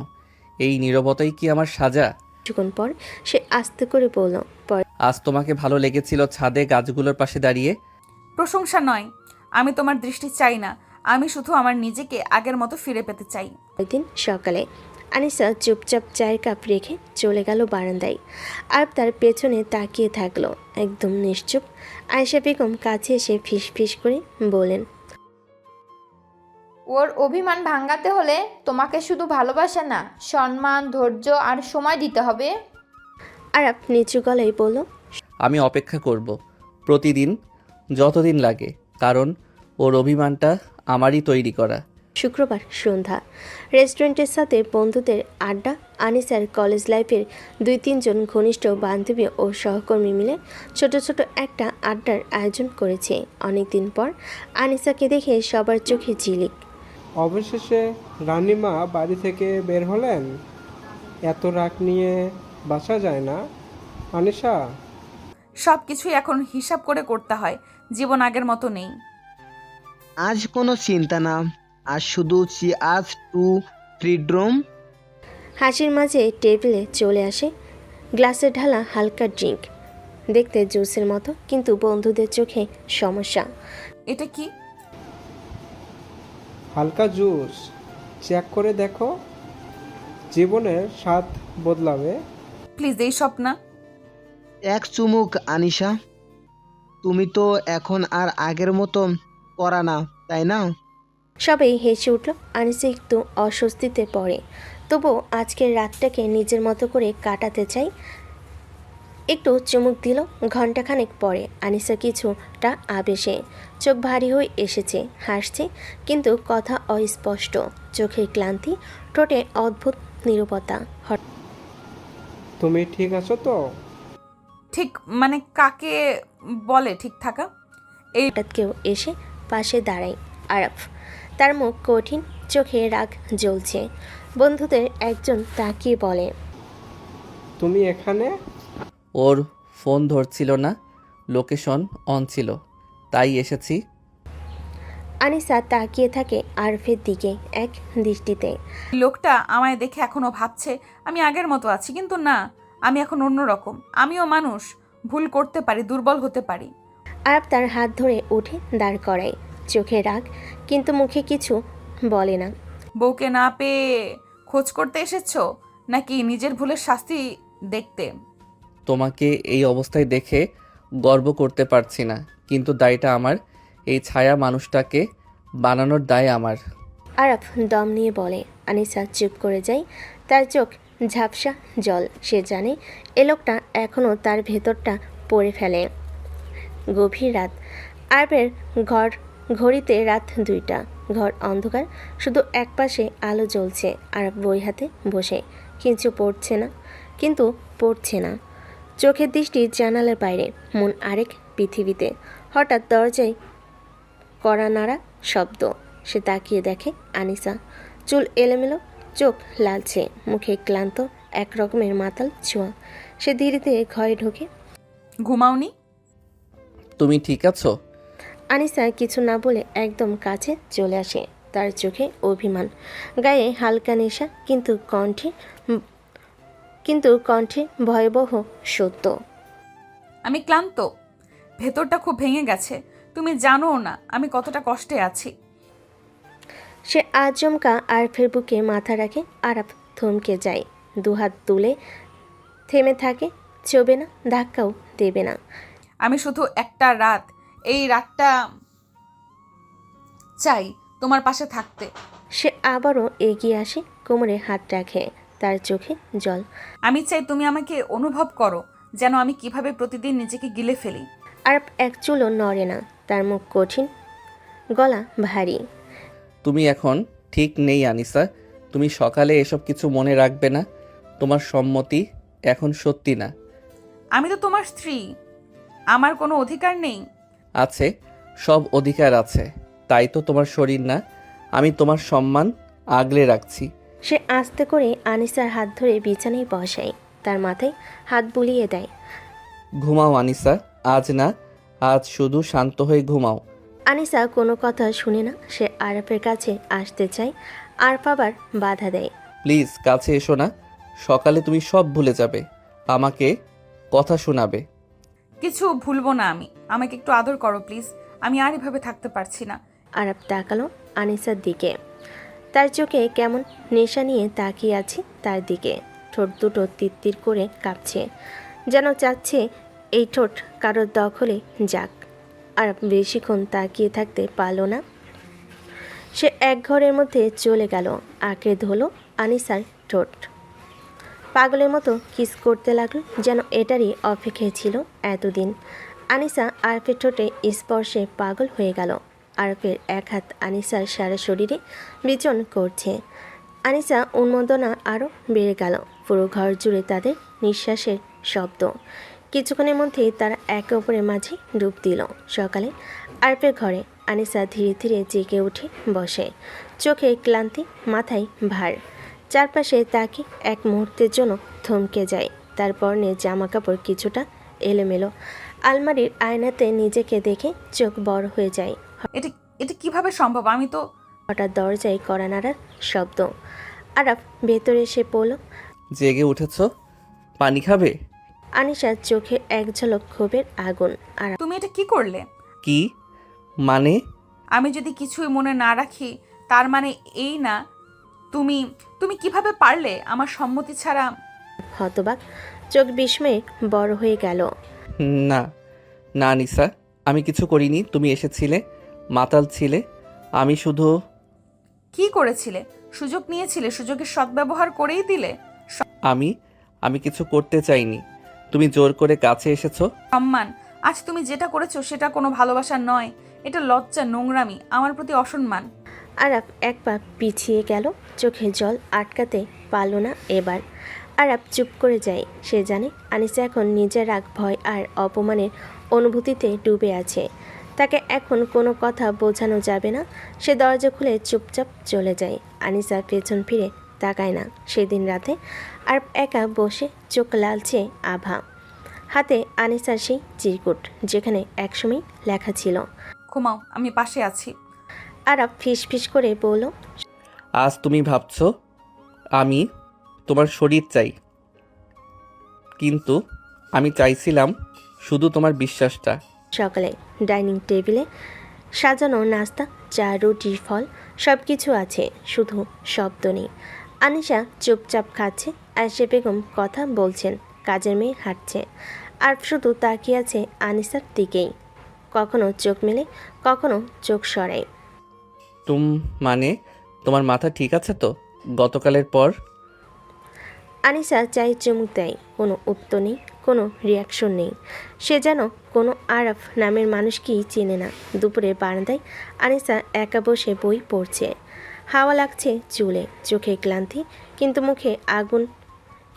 এই নীরবতাই কি আমার সাজা? কিছুক্ষণ পর সে আস্তে করে বলল, আজ তোমাকে ভালো লেগেছিল ছাদে গাছগুলোর পাশে দাঁড়িয়ে? প্রশংসা নয়, আমি তোমার দৃষ্টি চাই না, আমি শুধু আমার নিজেকে আগের মতো ফিরে পেতে চাই। পরের দিন সকালে আনিসা চুপচাপ চায়ের কাপ রেখে চলে গেল বারান্দায়। আর তার পেছনে তাকিয়ে থাকলো একদম নিশ্চুপ। আয়েশা বেগম কাছে এসে ফিস ফিস করে বলেন, ওর অভিমান ভাঙাতে হলে তোমাকে শুধু ভালোবাসা না, সম্মান, ধৈর্য আর সময় দিতে হবে। আরাফ নিচু গলায় বলল, আমি অপেক্ষা করব প্রতিদিন, যতদিন লাগে, কারণ ওর অভিমানটা আমারই তৈরি করা। শুক্রবার সন্ধ্যা রেস্টুরেন্টের সাথে বন্ধুদের আড্ডা। আনিসার কলেজ লাইফের 2-3 জন ঘনিষ্ঠ বান্ধবী ও সহকর্মী মিলে ছোট ছোট একটা আড্ডার আয়োজন করেছে। অনেকদিন পর আনিসাকে দেখে সবার চোখে ঝিলিক। অবশেষে রানীমা বাড়ি থেকে বের হলেন। এত রাগ নিয়ে বাসা যায় না আনিশা? সব কিছুই এখন হিসাব করে করতে হয়, জীবন আগের মতো নেই। আজ কোনো চিন্তা না, আজ শুধু আজ টু ফ্রিডম। হাসির মাঝে টেবিলে চলে আসে গ্লাসে ঢালা হালকা ড্রিঙ্ক, দেখতে জুসের মতো, কিন্তু বন্ধুদের চোখে সমস্যা। এটা কি? হালকা জুস, চেক করে দেখো, জীবনের স্বাদ বদলাবে। প্লিজ এইসব না। এক চুমুক আনিশা, তুমি তো এখন আর আগের মতো করা না, তাই না? সবাই হেসে উঠল। আনিসা একটু অস্বস্তিতে পড়ে, তবু আজকের রাতটাকে নিজের মতো করে কাটাতে চাই। একটু চুমুক দিল। ঘণ্টাখানেক পরে আনিসা কিছুটা আবেশে, চোখ ভারী হয়ে এসেছে, হাসছে কিন্তু কথা অস্পষ্ট, চোখের ক্লান্তি, ঠোঁটে অদ্ভুত নীরবতা। তুমি ঠিক আছো তো? ঠিক মানে কাকে বলে ঠিক থাকা? হঠাৎ কেউ এসে পাশে দাঁড়ায় আরাফ। তার মুখ কঠিন, চোখে রাগ জ্বলছে। বন্ধুদের একজন তাকিয়ে বলে, তুমি এখানে? ওর ফোন ধরছিল না, লোকেশন অন ছিল, তাই এসেছি। আনিসা তাকিয়ে থাকে আরফের দিকে এক দৃষ্টিতে। লোকটা আমায় দেখে এখনো ভাবছে আমি আগের মতো আছি, কিন্তু না, আমি এখন অন্যরকম। আমিও মানুষ, ভুল করতে পারি, দুর্বল হতে পারি। আরাফ তার হাত ধরে উঠে দাঁড় করায়, চোখে রাগ কিন্তু মুখে কিছু বলে না। বউকে না পেয়ে খোঁজ করতে এসেছো, নাকি নিজের ভুলের শাস্তি দেখতে? তোমাকে এই অবস্থায় দেখে গর্ব করতে পারছি না, কিন্তু দায়টা আমার। এই ছায়া মানুষটাকে বানানোর দায় আমার। আরাফ দম নিয়ে বলে। আনিসা চুপ করে যায়, তার চোখ ঝাপসা জল। সে জানে এ লোকটা এখনও তার ভেতরটা পড়ে ফেলে। গভীর রাত। আরবের ঘড়িতে রাত 2টা। ঘর অন্ধকার, শুধু একপাশে আলো জ্বলছে। আরব বই হাতে বসে, পড়ছে না। চোখের দৃষ্টি জানালার বাইরে, মন আরেক পৃথিবীতে। হঠাৎ দরজায় কড়া নাড়া শব্দ। সে তাকিয়ে দেখে আনিসা, চুল এলোমেলো, চোখ লালচে, মুখে ক্লান্ত এক রকমের মাতাল ছোঁয়া। সে ধীরে ধীরে ঘরে ঢোকে। ঘুমাওনি? তুমি ঠিক আছো? আনিসা কিছু না বলে একদম কাছে চলে আসে। তার চোখে অভিমান, গায়ে হালকা নেশা, কিন্তু কণ্ঠে ভয়াবহ সত্য। আমি ক্লান্ত, ভেতরটা খুব ভেঙে গেছে। তুমি জানো না আমি কতটা কষ্টে আছি। সে আচমকা আরফের বুকে মাথা রাখে। আরাফ থমকে যায়, দুহাত তুলে থেমে থাকে, চোবে না, ধাক্কাও দেবে না। আমি শুধু একটা রাত, এই রাতটা চাই তোমার পাশে থাকতে। সে আবারও এগিয়ে আসে, কোমরে হাত রাখে, তার চোখে জল। আমি চাই তুমি আমাকে অনুভব করো, যেন আমি কিভাবে প্রতিদিন নিজেকে গিলে ফেলি। আরাফ এক চুলও নড়ে না, তার মুখ কঠিন, গলা ভারী। তুমি এখন ঠিক নেই আনিসা, তুমি সকালে এসব কিছু মনে রাখবে না। তোমার সম্মতি এখন সত্যি না। আমি তো তোমার স্ত্রী, আমার কোনো অধিকার নেই? আছে, সব অধিকার আছে, তাই তো তোমার শরীর না। আমি তোমার সম্মান আগলে রাখছি। সে আস্তে করে আনিসার হাত ধরে বিছানায় বসায়, তার মাথায় হাত বুলিয়ে দেয়। ঘুমাও আনিসা, আজ না, আজ শুধু শান্ত হয়ে ঘুমাও। আনিসা কোনো কথা শুনে না। সে আরাফের কাছে আসতে চায়, আরফ আবার বাধা দেয়। প্লিজ কাছে এসো না, সকালে তুমি সব ভুলে যাবে, আমাকে কথা শোনাবে। কিছু ভুলবো না আমি, আমাকে একটু আদর করো প্লিজ, আমি আর এভাবে থাকতে পারছি না। আরাফ তাকালো আনিসার দিকে, তার চোখে কেমন নেশা নিয়ে তাকিয়ে আছে তার দিকে। ঠোঁট দুটো তিত্তির করে কাঁপছে, যেন চাচ্ছে এই ঠোঁট কারোর দখলে যাক। আর বেশিক্ষণ তাকিয়ে থাকতে পারল না। সে এক ঘরের মধ্যে চলে গেল, আঁকড়ে ধরল আনিসার ঠোঁট। পাগলের মতো কিস করতে লাগলো, যেন এটারই অপেক্ষায় ছিল এতদিন। আনিসা আরফের ঠোঁটে স্পর্শে পাগল হয়ে গেল। আরফের এক হাত আনিসার সারা শরীরে বিচন করছে। আনিসা উন্মাদনা আরও বেড়ে গেল। পুরো ঘর জুড়ে তাদের নিঃশ্বাসের শব্দ। কিছুক্ষণের মধ্যেই তারা একে অপরের মাঝে ডুব দিল। সকালে আরফের ঘরে আনিসা ধীরে ধীরে জেগে উঠে বসে। চোখে ক্লান্তি, মাথায় ভার। চারপাশে তাকে এক মুহূর্তের জন্য থমকে যায়। তার পরনে জামা কাপড় কিছুটা এলোমেলো। আলমারির আয়নাতে নিজেকে দেখে চোখ বড় হয়ে যায়। এটা এটা কিভাবে সম্ভব? আমি তো হঠাৎ দরজায় কড়া নাড়ার শব্দ। আরাফ ভেতরে এসে পড়ল। জেগে উঠেছ? পানি খাবে? আনিসার চোখে এক ঝলক ক্ষোভের আগুন। আরাফ তুমি এটা কি করলে? কি মানে? আমি যদি কিছুই মনে না রাখি তার মানে এই না। তুমি তুমি কিভাবে পারলে আমার সম্মতি ছাড়া? হতবাক, চোখ বিস্ময়ে বড় হয়ে গেল। না না নিসা, আমি কিছু করিনি। তুমি এসেছিলে, মাতাল ছিলে। আমি শুধু কি করেছিলে? সুযোগ নিয়েছিলে, সুযোগের সদ্ব্যবহার করেই দিলে। আমি আমি কিছু করতে চাইনি। তুমি জোর করে কাছে এসেছো। সম্মান, আজ তুমি যেটা করেছো সেটা কোনো ভালোবাসা নয়। এটা লজ্জা, নোংরামি, আমার প্রতি অসম্মান। আরাফ এক পা পিছিয়ে গেল, চোখে জল আটকাতে পারল না এবার। আরাফ চুপ করে যায়। সে জানে আনিসা এখন নিজের রাগ, ভয় আর অপমানের অনুভূতিতে ডুবে আছে। তাকে এখন কোনো কথা বোঝানো যাবে না। সে দরজা খুলে চুপচাপ চলে যায়। আনিসা পেছন ফিরে তাকায় না। সেদিন রাতে আর একা বসে, চোখ লালচে আভা, হাতে আনিসার সেই চিরকুট যেখানে একসময় লেখা ছিল, ঘুমাও, আমি পাশে আছি। আরাফ ফিস ফিস করে বলল, আজ তুমি ভাবছো আমি তোমার শরীর চাই, কিন্তু আমি চাইছিলাম শুধু তোমার বিশ্বাসটা। সকালে ডাইনিং টেবিলে সাজানো নাস্তা, চা, রুটি, ফল সব কিছু আছে, শুধু শব্দ নেই। আনিসা চুপচাপ খাচ্ছে, আয়েশা বেগম কথা বলছেন, কাজের মেয়ে হাঁটছে। আর শুধু তাকিয়ে আছে আনিসার দিকেই। কখনো চোখ মেলে, কখনো চোখ সরায়। মানে তোমার মাথা ঠিক আছে তো গতকালের পর? আনিসা চাই চুমুক দেয়, কোনো উত্তর নেই, কোনো রিয়াকশন নেই। সে যেন কোনো আরাফ নামের মানুষকেই চেনে না। দুপুরে বারান্দায় আনিসা একা বসে বই পড়ছে। হাওয়া লাগছে চুলে, চোখে ক্লান্তি,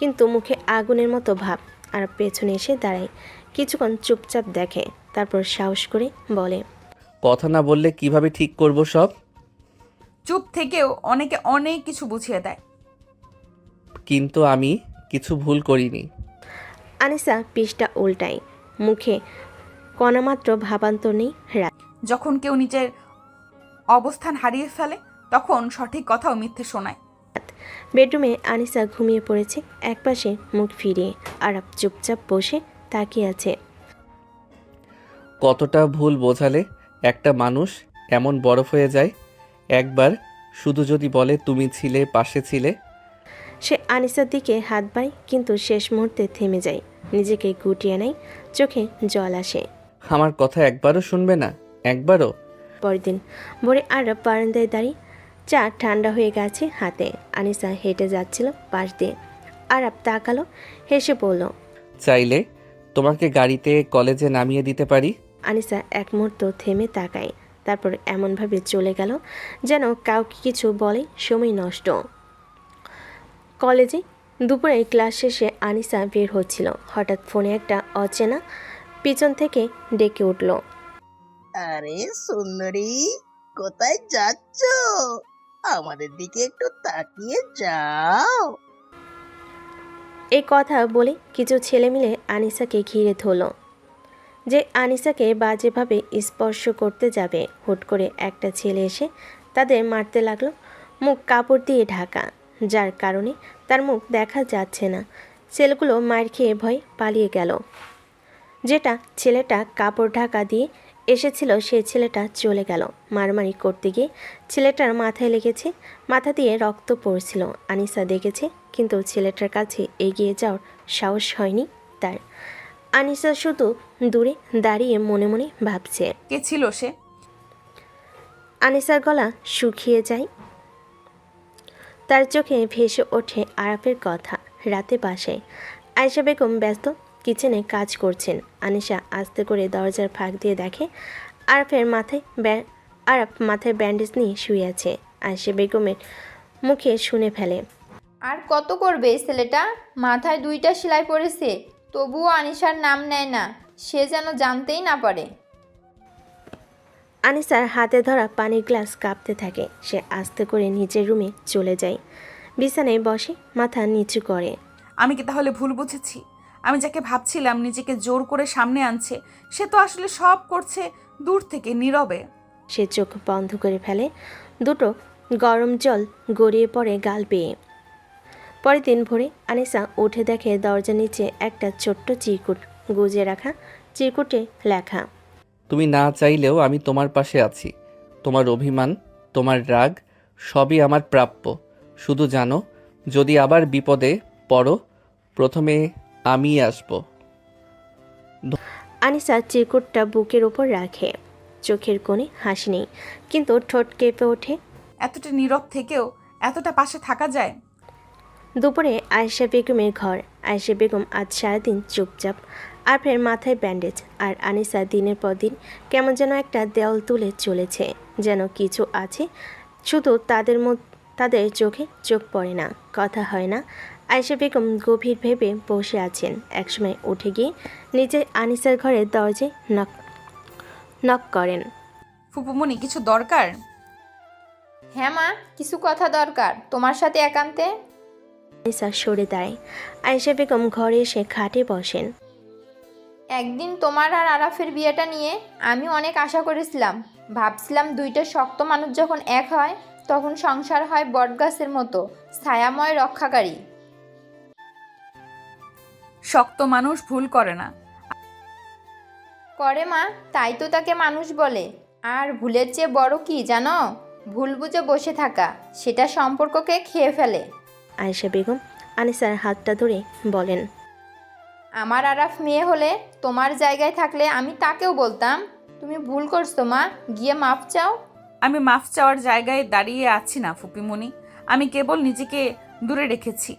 কিন্তু মুখে আগুনের মতো ভাব। আর পেছনে এসে দাঁড়ায়, কিছুক্ষণ চুপচাপ দেখে, তারপর সাহস করে বলে, কথা না বললে কিভাবে ঠিক করব সব? চুপ থেকেও অনেকে অনেক কিছু বুঝিয়ে দেয়। কিন্তু আমি কিছু ভুল করিনি। আনিসা পৃষ্ঠা উল্টায়, মুখে কণামাত্র ভাবান্তর নেই। যখন কেউ নিজের অবস্থান হারিয়ে ফেলে তখন সঠিক কথাও মিথ্যে শোনায়। বেডরুমে আনিসা ঘুমিয়ে পড়েছে, একপাশে মুখ ফিরিয়ে। আরাফ চুপচাপ বসে তাকিয়ে আছে। কতটা ভুল বোঝালে একটা মানুষ এমন বরফ হয়ে যায়? একবার শুধু যদি বলে তুমি ছিলে, পাশে ছিলে। সে আনিসার দিকে হাত বাড়ায়, কিন্তু শেষ মুহূর্তে থেমে যায়, নিজেকে গুটিয়ে নেয়, চোখে জল আসে। আমার কথা একবারও শুনবে না? একবারও? পরের দিন ভোরে আরাফ বারান্দায় দাঁড়িয়ে, চা ঠান্ডা হয়ে গেছে হাতে। আনিসা হেঁটে যাচ্ছিল পাশ দিয়ে। আরাফ তাকালো, হেসে বলল, চাইলে তোমাকে গাড়িতে কলেজে নামিয়ে দিতে পারি। আনিসা এক মুহূর্ত থেমে তাকায়, তারপর এমনভাবে চলে গেল যেন কাউকে কিছু বলে সময় নষ্ট। কলেজে দুপুরে ক্লাস শেষে আনিসা বের হচ্ছিল। হঠাৎ ফোনে একটা অচেনা পিছন থেকে ডেকে উঠল, আরে সুন্দরী, কোথায় যাচ্ছ? আমাদের দিকে একটু তাকিয়ে যাও। এই কথা বলে কিছু ছেলে মিলে আনিসাকে ঘিরে ধরল। যে আনিসাকে বাজেভাবে স্পর্শ করতে যাবে, হুট করে একটা ছেলে এসে তাদের মারতে লাগলো। মুখ কাপড় দিয়ে ঢাকা, যার কারণে তার মুখ দেখা যাচ্ছে না। ছেলেগুলো মার খেয়ে ভয়ে পালিয়ে গেল। ছেলেটা কাপড় ঢাকা দিয়ে এসেছিল সে ছেলেটা চলে গেল। মারামারি করতে গিয়ে ছেলেটার মাথায় লেগেছে, মাথা দিয়ে রক্ত পড়ছিল। আনিসা দেখেছে, কিন্তু ছেলেটার কাছে এগিয়ে যাওয়ার সাহস হয়নি তার। আনিসা শুধু দূরে দাঁড়িয়ে মনে মনে ভাবছে। কে ছিল সে? আনিসার গলা শুকিয়ে যায়। তার চোখে ভেসে ওঠে আরাফের কথা। রাতে বাসায় আয়েশা বেগম ব্যস্ত কিচেনে কাজ করছেন। আনিসা আস্তে করে দরজার ফাঁক দিয়ে দেখে আরাফ মাথায় ব্যান্ডেজ নিয়ে শুয়ে আছে। আয়েশা বেগমের মুখে শুনে ফেলে। আর কত করবে এই ছেলেটা? মাথায় 2টা সেলাই পড়েছে, তবুও আনিশার নাম নেয় না, সে যেন জানতেই না পারে। আনিসার হাতে ধরা পানির গ্লাস কাঁপতে থাকে। সে আস্তে করে নিজের রুমে চলে যায়। বিছানায় বসে মাথা নিচু করে। আমি কি তাহলে ভুল বুঝেছি? আমি যাকে ভাবছিলাম নিজেকে জোর করে সামনে আনছে, সে তো আসলে সব করছে দূর থেকে নীরবে। সে চোখ বন্ধ করে ফেলে। দুটো গরম জল গড়িয়ে পড়ে গাল বেয়ে। পরের দিন ভোরে আনিসা উঠে দেখে দরজার নিচে একটা ছোট্ট চিরকুট গুজে রাখা। চিরকুটে লেখা, তুমি না চাইলেও আমি তোমার পাশে আছি। তোমার অভিমান, তোমার রাগ সবই আমার প্রাপ্য। শুধু জানো, যদি আবার বিপদে পড়ো, প্রথমে আমিই আসবো। আনিসা চিরকুটটা বুকের ওপর রাখে। চোখের কোণে হাসি নেই, কিন্তু ঠোঁট কেঁপে ওঠে। এতটা নীরব থেকেও এতটা পাশে থাকা যায়? দুপুরে আয়েশা বেগমের ঘর। আয়েশা বেগম আজ সারাদিন চুপচাপ। আরফের মাথায় ব্যান্ডেজ, আর আনিসা দিনের পর দিন কেমন যেন একটা দেওয়াল তুলে চলেছে। যেন কিছু আছে, শুধু তাদের চোখে চোখ পড়ে না, কথা হয় না। আয়েশা বেগম গভীর ভেবে বসে আছেন। একসময় উঠে গিয়ে নিজের আনিসার ঘরের দরজায় নক করেন। ফুপুমণি, কিছু দরকার? হ্যাঁ মা, কিছু কথা দরকার তোমার সাথে একান্তে। আনিসা সরে দাঁড়ায়। আয়েশা বেগম ঘরে এসে খাটে বসেন। একদিন তোমার আর আরাফের বিয়েটা নিয়ে আমি অনেক আশা করেছিলাম। ভাবছিলাম 2টা শক্ত মানুষ যখন এক হয়, তখন সংসার হয় বটগাছের মতো ছায়াময় রক্ষাকারী। শক্ত মানুষ ভুল করে না। করে মা, তাই তো তাকে মানুষ বলে। আর ভুলের চেয়ে বড় কি জানো? ভুল বুঝে বসে থাকা, সেটা সম্পর্ককে খেয়ে ফেলে। আয়েশা বেগম আনিসার হাতটা ধরে বলেন, আমার আরাফ মেয়ে হলে তোমার জায়গায় থাকলে আমি তাকেও বলতাম, তুমি ভুল করছো মা, গিয়ে মাপ চাও। আমি মাফ চাওয়ার জায়গায় দাঁড়িয়ে আছি না ফুপিমণি, আমি কেবল নিজেকে দূরে রেখেছি।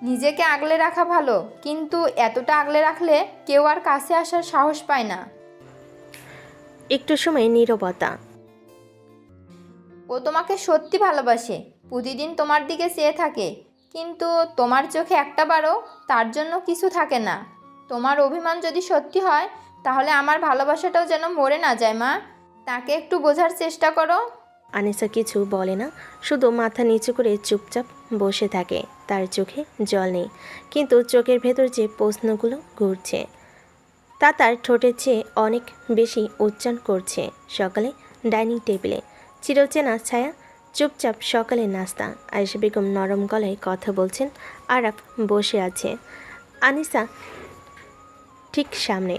নিজেকে আগলে রাখা ভালো, কিন্তু এতটা আগলে রাখলে কেউ আর কাছে আসার সাহস পায় না। একটু সময় নীরবতা। ও তোমাকে সত্যি ভালোবাসে, প্রতিদিন তোমার দিকে চেয়ে থাকে, কিন্তু তোমার চোখে একটাবারও তার জন্য কিছু থাকে না। তোমার অভিমান যদি সত্যি হয়, তাহলে আমার ভালোবাসাটাও যেন মরে না যায় মা। তাকে একটু বোঝার চেষ্টা করো। আনিসা কিছু বলে না, শুধু মাথা নিচু করে চুপচাপ বসে থাকে। তার চোখে জল নেই, কিন্তু চোখের ভেতর যে প্রশ্নগুলো ঘুরছে তা তার ঠোঁটের চেয়ে অনেক বেশি উচ্চারণ করছে। সকালে ডাইনিং টেবিলে চিরচেনা ছায়া, চুপচাপ সকালে নাস্তা। আয়েশা বেগম নরম গলায় কথা বলছেন। আরাফ বসে আছে আনিসা ঠিক সামনে।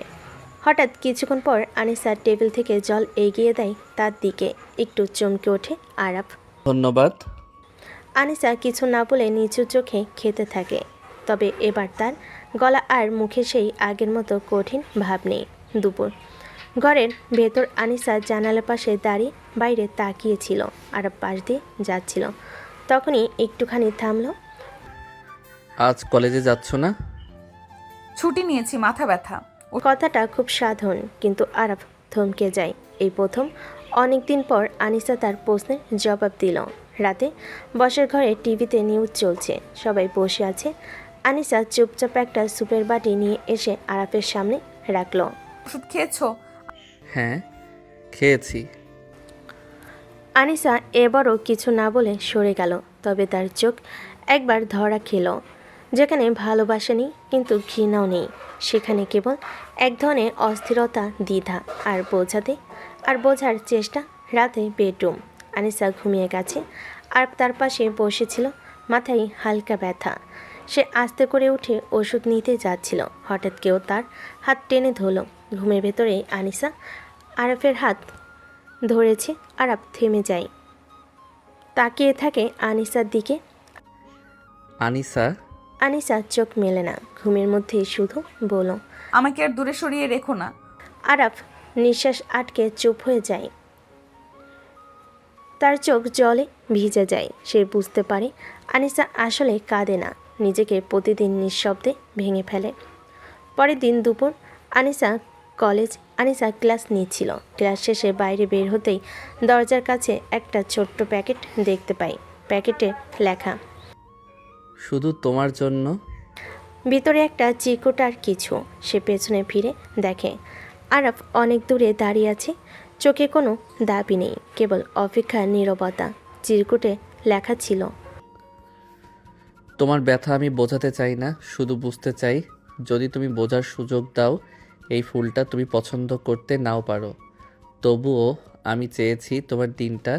হঠাৎ কিছুক্ষণ পর আনিসা টেবিল থেকে জল এগিয়ে দেয় তার দিকে। একটু চমকে ওঠে আরাফ। ধন্যবাদ। আনিসা কিছু না বলে নিচু চোখে খেতে থাকে, তবে এবার তার গলা আর মুখে সেই আগের মতো কঠিন ভাব নেই। দুপুর। ঘরের ভেতর আনিসা জানালার পাশে দাঁড়িয়ে বাইরে তাকিয়েছিল। আরাফ পাশ দিয়ে যাচ্ছিল, তখনই একটুখানি থামলো। আজ কলেজে যাচ্ছ না? ছুটি নিয়েছি, মাথা ব্যথা। কথাটা খুব সাধারণ, কিন্তু আরাফ থমকে যায়। এই প্রথম অনেক দিন পর আনিসা তার প্রশ্নের জবাব দিল। রাতে বসার ঘরে টিভিতে নিউজ চলছে, সবাই বসে আছে। আনিসা চুপচাপ একটা সুপের বাটি নিয়ে এসে আরাফের সামনে রাখলো। ওষুধ খেয়েছো? হ্যাঁ, খেয়েছি। আনিসা এবারও কিছু না বলে সরে গেল, তবে তার চোখ একবার ধরা খেল। যেখানে ভালোবাসা নেই কিন্তু ঘৃণাও নেই, সেখানে কেবল এক ধরনের অস্থিরতা, দ্বিধা আর বোঝার চেষ্টা। রাতে বেডরুম। আনিসা ঘুমিয়ে গেছে আর তার পাশে বসেছিল, মাথায় হালকা ব্যথা। সে আস্তে করে উঠে ওষুধ নিতে যাচ্ছিল, হঠাৎ কেউ তার হাত টেনে ধরল। ঘুমের ভেতরে আনিসা আরাফের হাত ধরেছে। আরাফ থেমে যায়, তাকিয়ে থাকে আনিসার দিকে। আনিসা, আনিসা চোখ মেলে না, ঘুমের মধ্যে শুধু বলো, আমাকে আর দূরে সরিয়ে রেখো না। আরাফ নিঃশ্বাস আটকে চুপ হয়ে যায়। তার চোখ জলে ভিজে যায়। সে বুঝতে পারে আনিসা আসলে কাঁদে না, নিজেকে প্রতিদিন নিঃশব্দে ভেঙে ফেলে। পরের দিন দুপুর আনিসা ক্লাস নিচ্ছিল। ক্লাস শেষে বাইরে বের হতেই দরজার কাছে একটা ছোট্ট প্যাকেট দেখতে পাই। প্যাকেটে লেখা, শুধু তোমার জন্য। ভিতরে একটা চিরকুট আর কিছু। সে পেছনে ফিরে দেখে আরাফ অনেক দূরে দাঁড়িয়ে আছে। চোখে কোনো দাবি নেই, কেবল অপেক্ষার নীরবতা। চিরকুটে লেখা ছিল, তোমার ব্যথা আমি বোঝাতে চাই না, শুধু বুঝতে চাই। যদি তুমি বোঝার সুযোগ দাও, এই ফুলটা তুমি পছন্দ করতে নাও পারো, তবুও আমি চেয়েছি তোমার দিনটা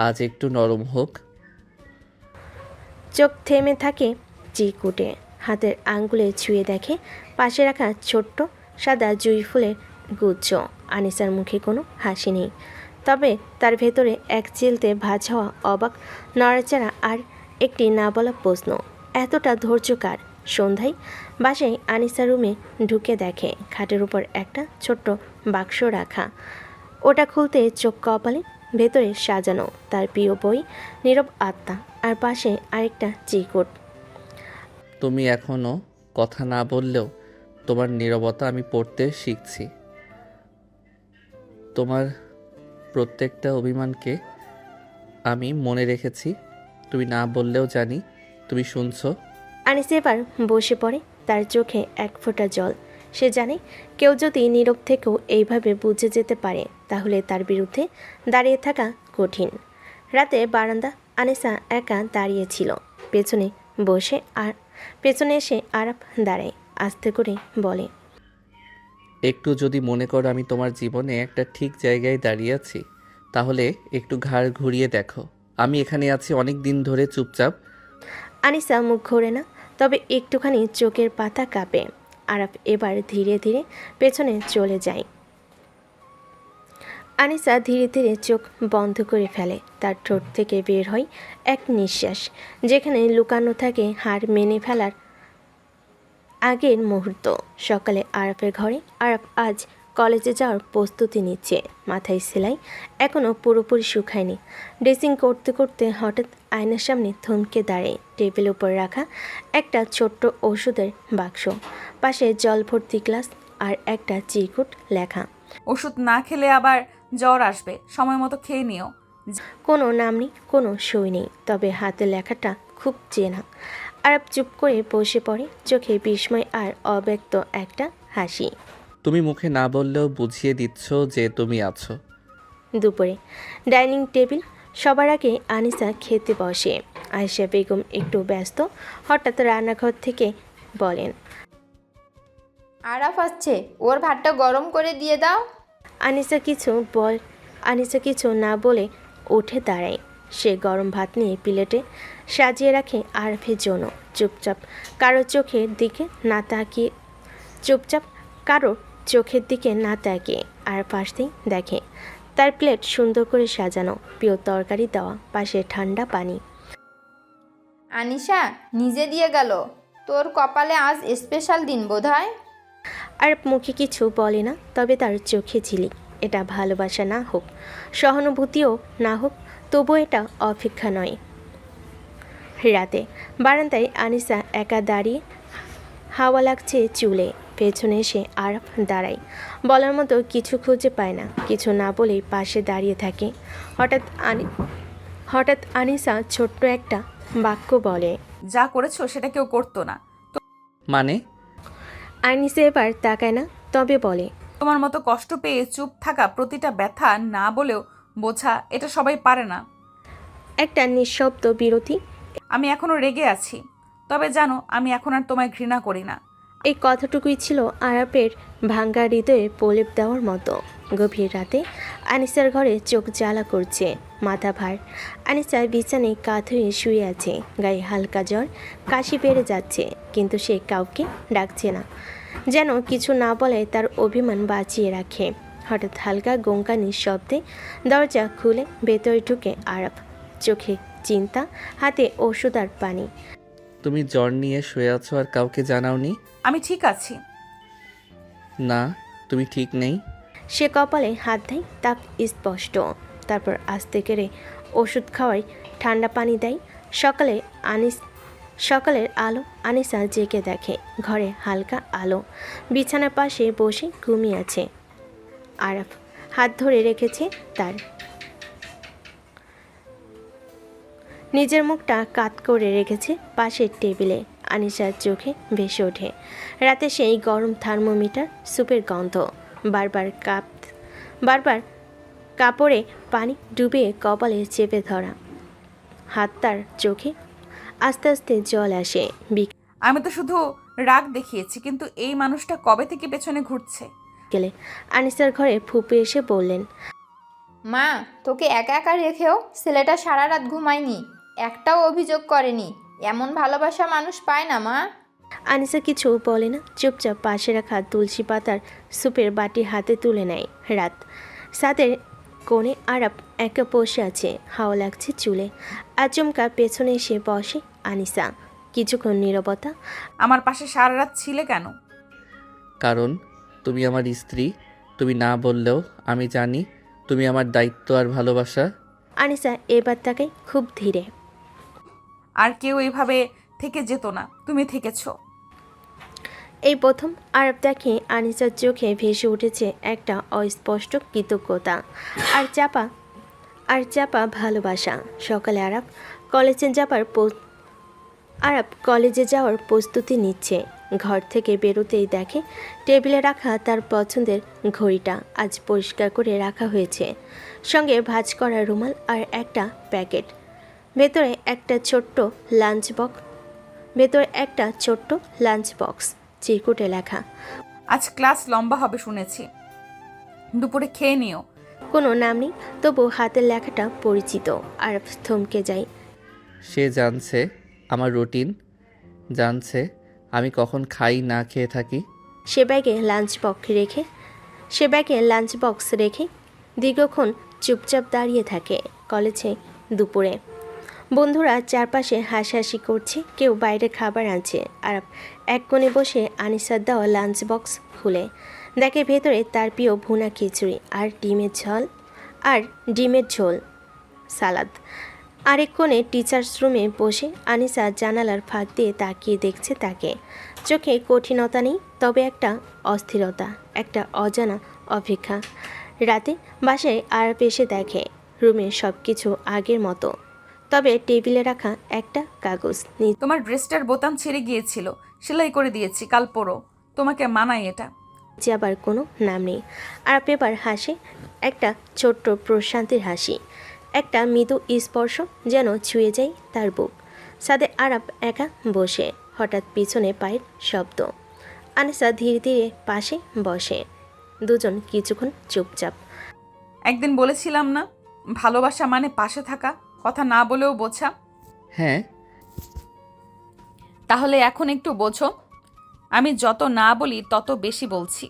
আজ একটু নরম হোক। চোখ থেমে থাকে চিরকুটে। হাতের আঙ্গুলে ছুঁয়ে দেখে পাশে রাখা ছোট্ট সাদা জুঁই ফুলের গুচ্ছ। আনিসার মুখে কোনো হাসি নেই, তবে তার ভেতরে এক চিলতে ভাঁজ হওয়া অবাক নড়াচড়া আর একটি না বলা প্রশ্ন, এতটা ধৈর্য কার? সন্ধ্যায় বাসায় আনিসা রুমে ঢুকে দেখে খাটের উপর একটা ছোট্ট বাক্স রাখা। ওটা খুলতে চোখ কপালে, ভেতরে সাজানো তার প্রিয় বই নীরব আত্মা, আর পাশে আরেকটা চিরকুট। তুমি এখনও কথা না বললেও তোমার নীরবতা আমি পড়তে শিখছি। তোমার প্রত্যেকটা অভিমানকে আমি মনে রেখেছি, তুমি না বললেও জানি তুমি শুনছো। আনিসা এবার বসে পড়ে, তার চোখে এক ফোঁটা জল। সে জানে কেউ যদি নীরব থেকেও এইভাবে বুঝে যেতে পারে, তাহলে তার বিরুদ্ধে দাঁড়িয়ে থাকা কঠিন। রাতে বারান্দা আনিসা একা দাঁড়িয়েছিল। পেছনে এসে আরাফ দাঁড়ায়, আস্তে করে বলে, একটু যদি মনে করো আমি তোমার জীবনে একটা ঠিক জায়গায় দাঁড়িয়ে আছি, তাহলে একটু ঘাড় ঘুরিয়ে দেখো। আমি এখানে আছি অনেক দিন ধরে চুপচাপ। আনিসা মুখ ঘোরে না, তবে একটুখানি চোখের পাতা কাঁপে। আরাফ এবার ধীরে ধীরে পেছনে চলে যায়। আনিসা ধীরে ধীরে চোখ বন্ধ করে ফেলে। তার ঠোঁট থেকে বের হয় এক নিঃশ্বাস, যেখানে লুকানো থাকে হার মেনে ফেলার আগের মুহূর্ত। সকালে আরাফের ঘরে আরাফ আজ কলেজে যাওয়ার প্রস্তুতি নিচ্ছে। মাথায় সেলাই এখনও পুরোপুরি শুকায়নি। ড্রেসিং করতে করতে হঠাৎ আয়নার সামনে থমকে দাঁড়ায়। টেবিলের উপর রাখা একটা ছোট্ট ওষুধের বাক্স, পাশে জল ভর্তি গ্লাস আর একটা চিরকুট লেখা, ওষুধ না খেলে আবার জ্বর আসবে, সময় মতো খেয়ে নিও। কোনো নাম নেই, কোনো সই নেই, তবে হাতে লেখাটা খুব চেনা। আরাফ চুপ করে বসে পড়ে, চোখে বিস্ময় আর অব্যক্ত একটা হাসি। তুমি মুখে না বললেও বুঝিয়ে দিচ্ছ যে তুমি আছো। দুপুরে ডাইনিং টেবিল, সবার আগে আনিসা খেতে বসে। আয়েশা বেগম একটু ব্যস্ত, হঠাৎ রান্নাঘর থেকে বলেন, আরাফ আসছে, ওর ভাতটা গরম করে দিয়ে দাও। আনিসা কিছু না বলে উঠে দাঁড়ায়। সে গরম ভাত নিয়ে প্লেটে সাজিয়ে রাখে আরাফের জন্য। চুপচাপ কারো চোখের দিকে না তাকিয়ে আর পাশতেই দেখে তার প্লেট সুন্দর করে সাজানো, প্রিয় তরকারি দেওয়া, পাশে ঠান্ডা পানি। আনিশা নিজে দিয়ে গেল, তোর কপালে আজ স্পেশাল দিন বোধহয়। আর মুখে কিছু বলে না, তবে তার চোখে ঝিলিক। এটা ভালোবাসা না হোক, সহানুভূতিও না হোক, তবু এটা অপেক্ষা নয়। রাতে বারান্দায় আনিসা একা দাঁড়িয়ে, হাওয়া লাগছে চুলে। পেছনে এসে আরাফ দাঁড়ায়, বলার মতো কিছু খুঁজে পায় না, কিছু না বলেই পাশে দাঁড়িয়ে থাকে। হঠাৎ আনিসা ছোট্ট একটা বাক্য বলে, যা করেছো সেটা কেউ করতো না। মানে? আনিসা এবার তাকায় না, তবে বলে, তোমার মতো কষ্ট পেয়ে চুপ থাকা, প্রতিটা ব্যথা না বলেও বোঝা, এটা সবাই পারে না। একটা নিঃশব্দ বিরতি। আমি এখনো রেগে আছি, তবে জানো আমি এখন আর তোমায় ঘৃণা করি না। এই কথাটুকুই ছিল আরাফের ভাঙ্গা হৃদয়ে প্রলেপ দেওয়ার মতো। গভীর রাতে আনিসার ঘরে চোখ জ্বালা করছে, মাথা ভার। আনিসা বিছানায় কাঁধ হয়ে শুয়ে আছে, গায়ে হালকা জ্বর, কাশি বেড়ে যাচ্ছে, কিন্তু সে কাউকে ডাকছে না। যেন কিছু না বলে তার অভিমান বাঁচিয়ে রাখে। হঠাৎ হালকা গোঙ্গানির শব্দে দরজা খুলে ভেতরে ঢুকে আরাফ। চোখে চিন্তা, হাতে ওষুধ আর পানি। তুমি জ্বর নিয়ে শুয়ে আছো আর কাউকে জানাওনি? আমি ঠিক আছি। না, তুমি ঠিক নেই। সে কপালে হাত দেয়, তাপ স্পষ্ট। তারপর আস্তে করে ওষুধ খাওয়াই ঠান্ডা পানি দেয়। সকালের আলো আনিসা জেগে দেখে ঘরে হালকা আলো, বিছানার পাশে বসে ঘুমিয়ে আছে আরাফ। হাত ধরে রেখেছে তার। নিজের মুখটা কাত করে রেখেছে পাশের টেবিলে। আনিসার চোখে ভেসে ওঠে রাতে সেই গরম থার্মোমিটার, স্যুপের গন্ধ। বারবার কাপড়ে পানি ডুবিয়ে কপালে চেপে ধরা হাত, তার চোখে আস্তে আস্তে জল আসে। আমি তো শুধু রাগ দেখিয়েছি, কিন্তু এই মানুষটা কবে থেকে পেছনে ঘুরছে। বিকেলে আনিসার ঘরে ফুপি এসে বললেন, মা, তোকে একা একা রেখেও ছেলেটা সারা রাত ঘুমায়নি, একটাও অভিযোগ করেনি। এমন ভালোবাসা মানুষ পায় না মা। আনিসা কিছু বলে না, চুপচাপ পাশে রাখা তুলসী পাতার স্যুপের বাটি হাতে তুলে নেয়। রাত সাদের কোণে আরাপ একা বসে আছে, হাওয়া লাগছে চুলে। আচমকা পেছনে এসে বসে আনিসা। কিছুক্ষণ নীরবতা। আমার পাশে সারা রাত ছিলে কেন? কারণ তুমি আমার স্ত্রী। তুমি না বললেও আমি জানি তুমি আমার দায়িত্ব আর ভালোবাসা। আনিসা এবার তাকে খুব ধীরে। আর কেউ এইভাবে থেকে যেত না, তুমি থেকেছো। এই প্রথম আরব দেখে আনিসার চোখে ভেসে উঠেছে একটা অস্পষ্ট কৃতজ্ঞতা আর চাপা ভালোবাসা। সকালে আরব কলেজে যাওয়ার প্রস্তুতি নিচ্ছে। ঘর থেকে বেরোতেই দেখে টেবিলে রাখা তার পছন্দের ঘড়িটা আজ পরিষ্কার করে রাখা হয়েছে, সঙ্গে ভাঁজ করা রুমাল আর একটা প্যাকেট। ভেতরে একটা ছোট্ট লাঞ্চ বক্স, চিরকুটে লেখা, আজ ক্লাস লম্বা হবে শুনেছি, দুপুরে খেয়ে নিও। কোনো নাম নেই, তবু হাতের লেখাটা পরিচিত। আর থমকে যায়। সে জানছে আমার রুটিন, জানছে আমি কখন খাই না খেয়ে থাকি। সে ব্যাগে লাঞ্চ বক্স রেখে দীর্ঘক্ষণ চুপচাপ দাঁড়িয়ে থাকে। কলেজে দুপুরে বন্ধুরা চারপাশে হাসাহাসি করছে, কেউ বাইরে খাবার আনছে। আর এক কোণে বসে আনিসার দেওয়া লাঞ্চ বক্স খুলে দেখে ভেতরে তার প্রিয় ভুনা খিচুড়ি আর ডিমের ঝোল, সালাদ। আরেক কোণে টিচার্স রুমে বসে আনিসা জানালার ফাঁক দিয়ে তাকিয়ে দেখছে তাকে। চোখে কঠিনতা নেই, তবে একটা অস্থিরতা, একটা অজানা অপেক্ষা। রাতে বাসায় আরব এসে দেখে রুমে সব কিছু আগের মতো, তবে টেবিলে রাখা একটা কাগজ। তোমার ড্রেসটার বোতাম ছিঁড়ে গিয়েছিল, সেলাই করে দিয়েছি, কাল পরো, তোমাকে মানায় এটা। যে আবার কোনো নাম নেই। আর পেপার হাসে, একটা ছোট্ট প্রশান্তির হাসি, একটা মৃদু স্পর্শ যেন ছুঁয়ে যায় তার বুক। সাদে আরাপ একা বসে, হঠাৎ পিছনে পায়ের শব্দ। আনিসা ধীরে ধীরে পাশে বসে। দুজন কিছুক্ষণ চুপচাপ। একদিন বলেছিলাম না, ভালোবাসা মানে পাশে থাকা, কথা না বলেও বোঝা। হ্যাঁ, তাহলে এখন একটু বোঝো। আমি যত না বলি তত বেশি বলছি।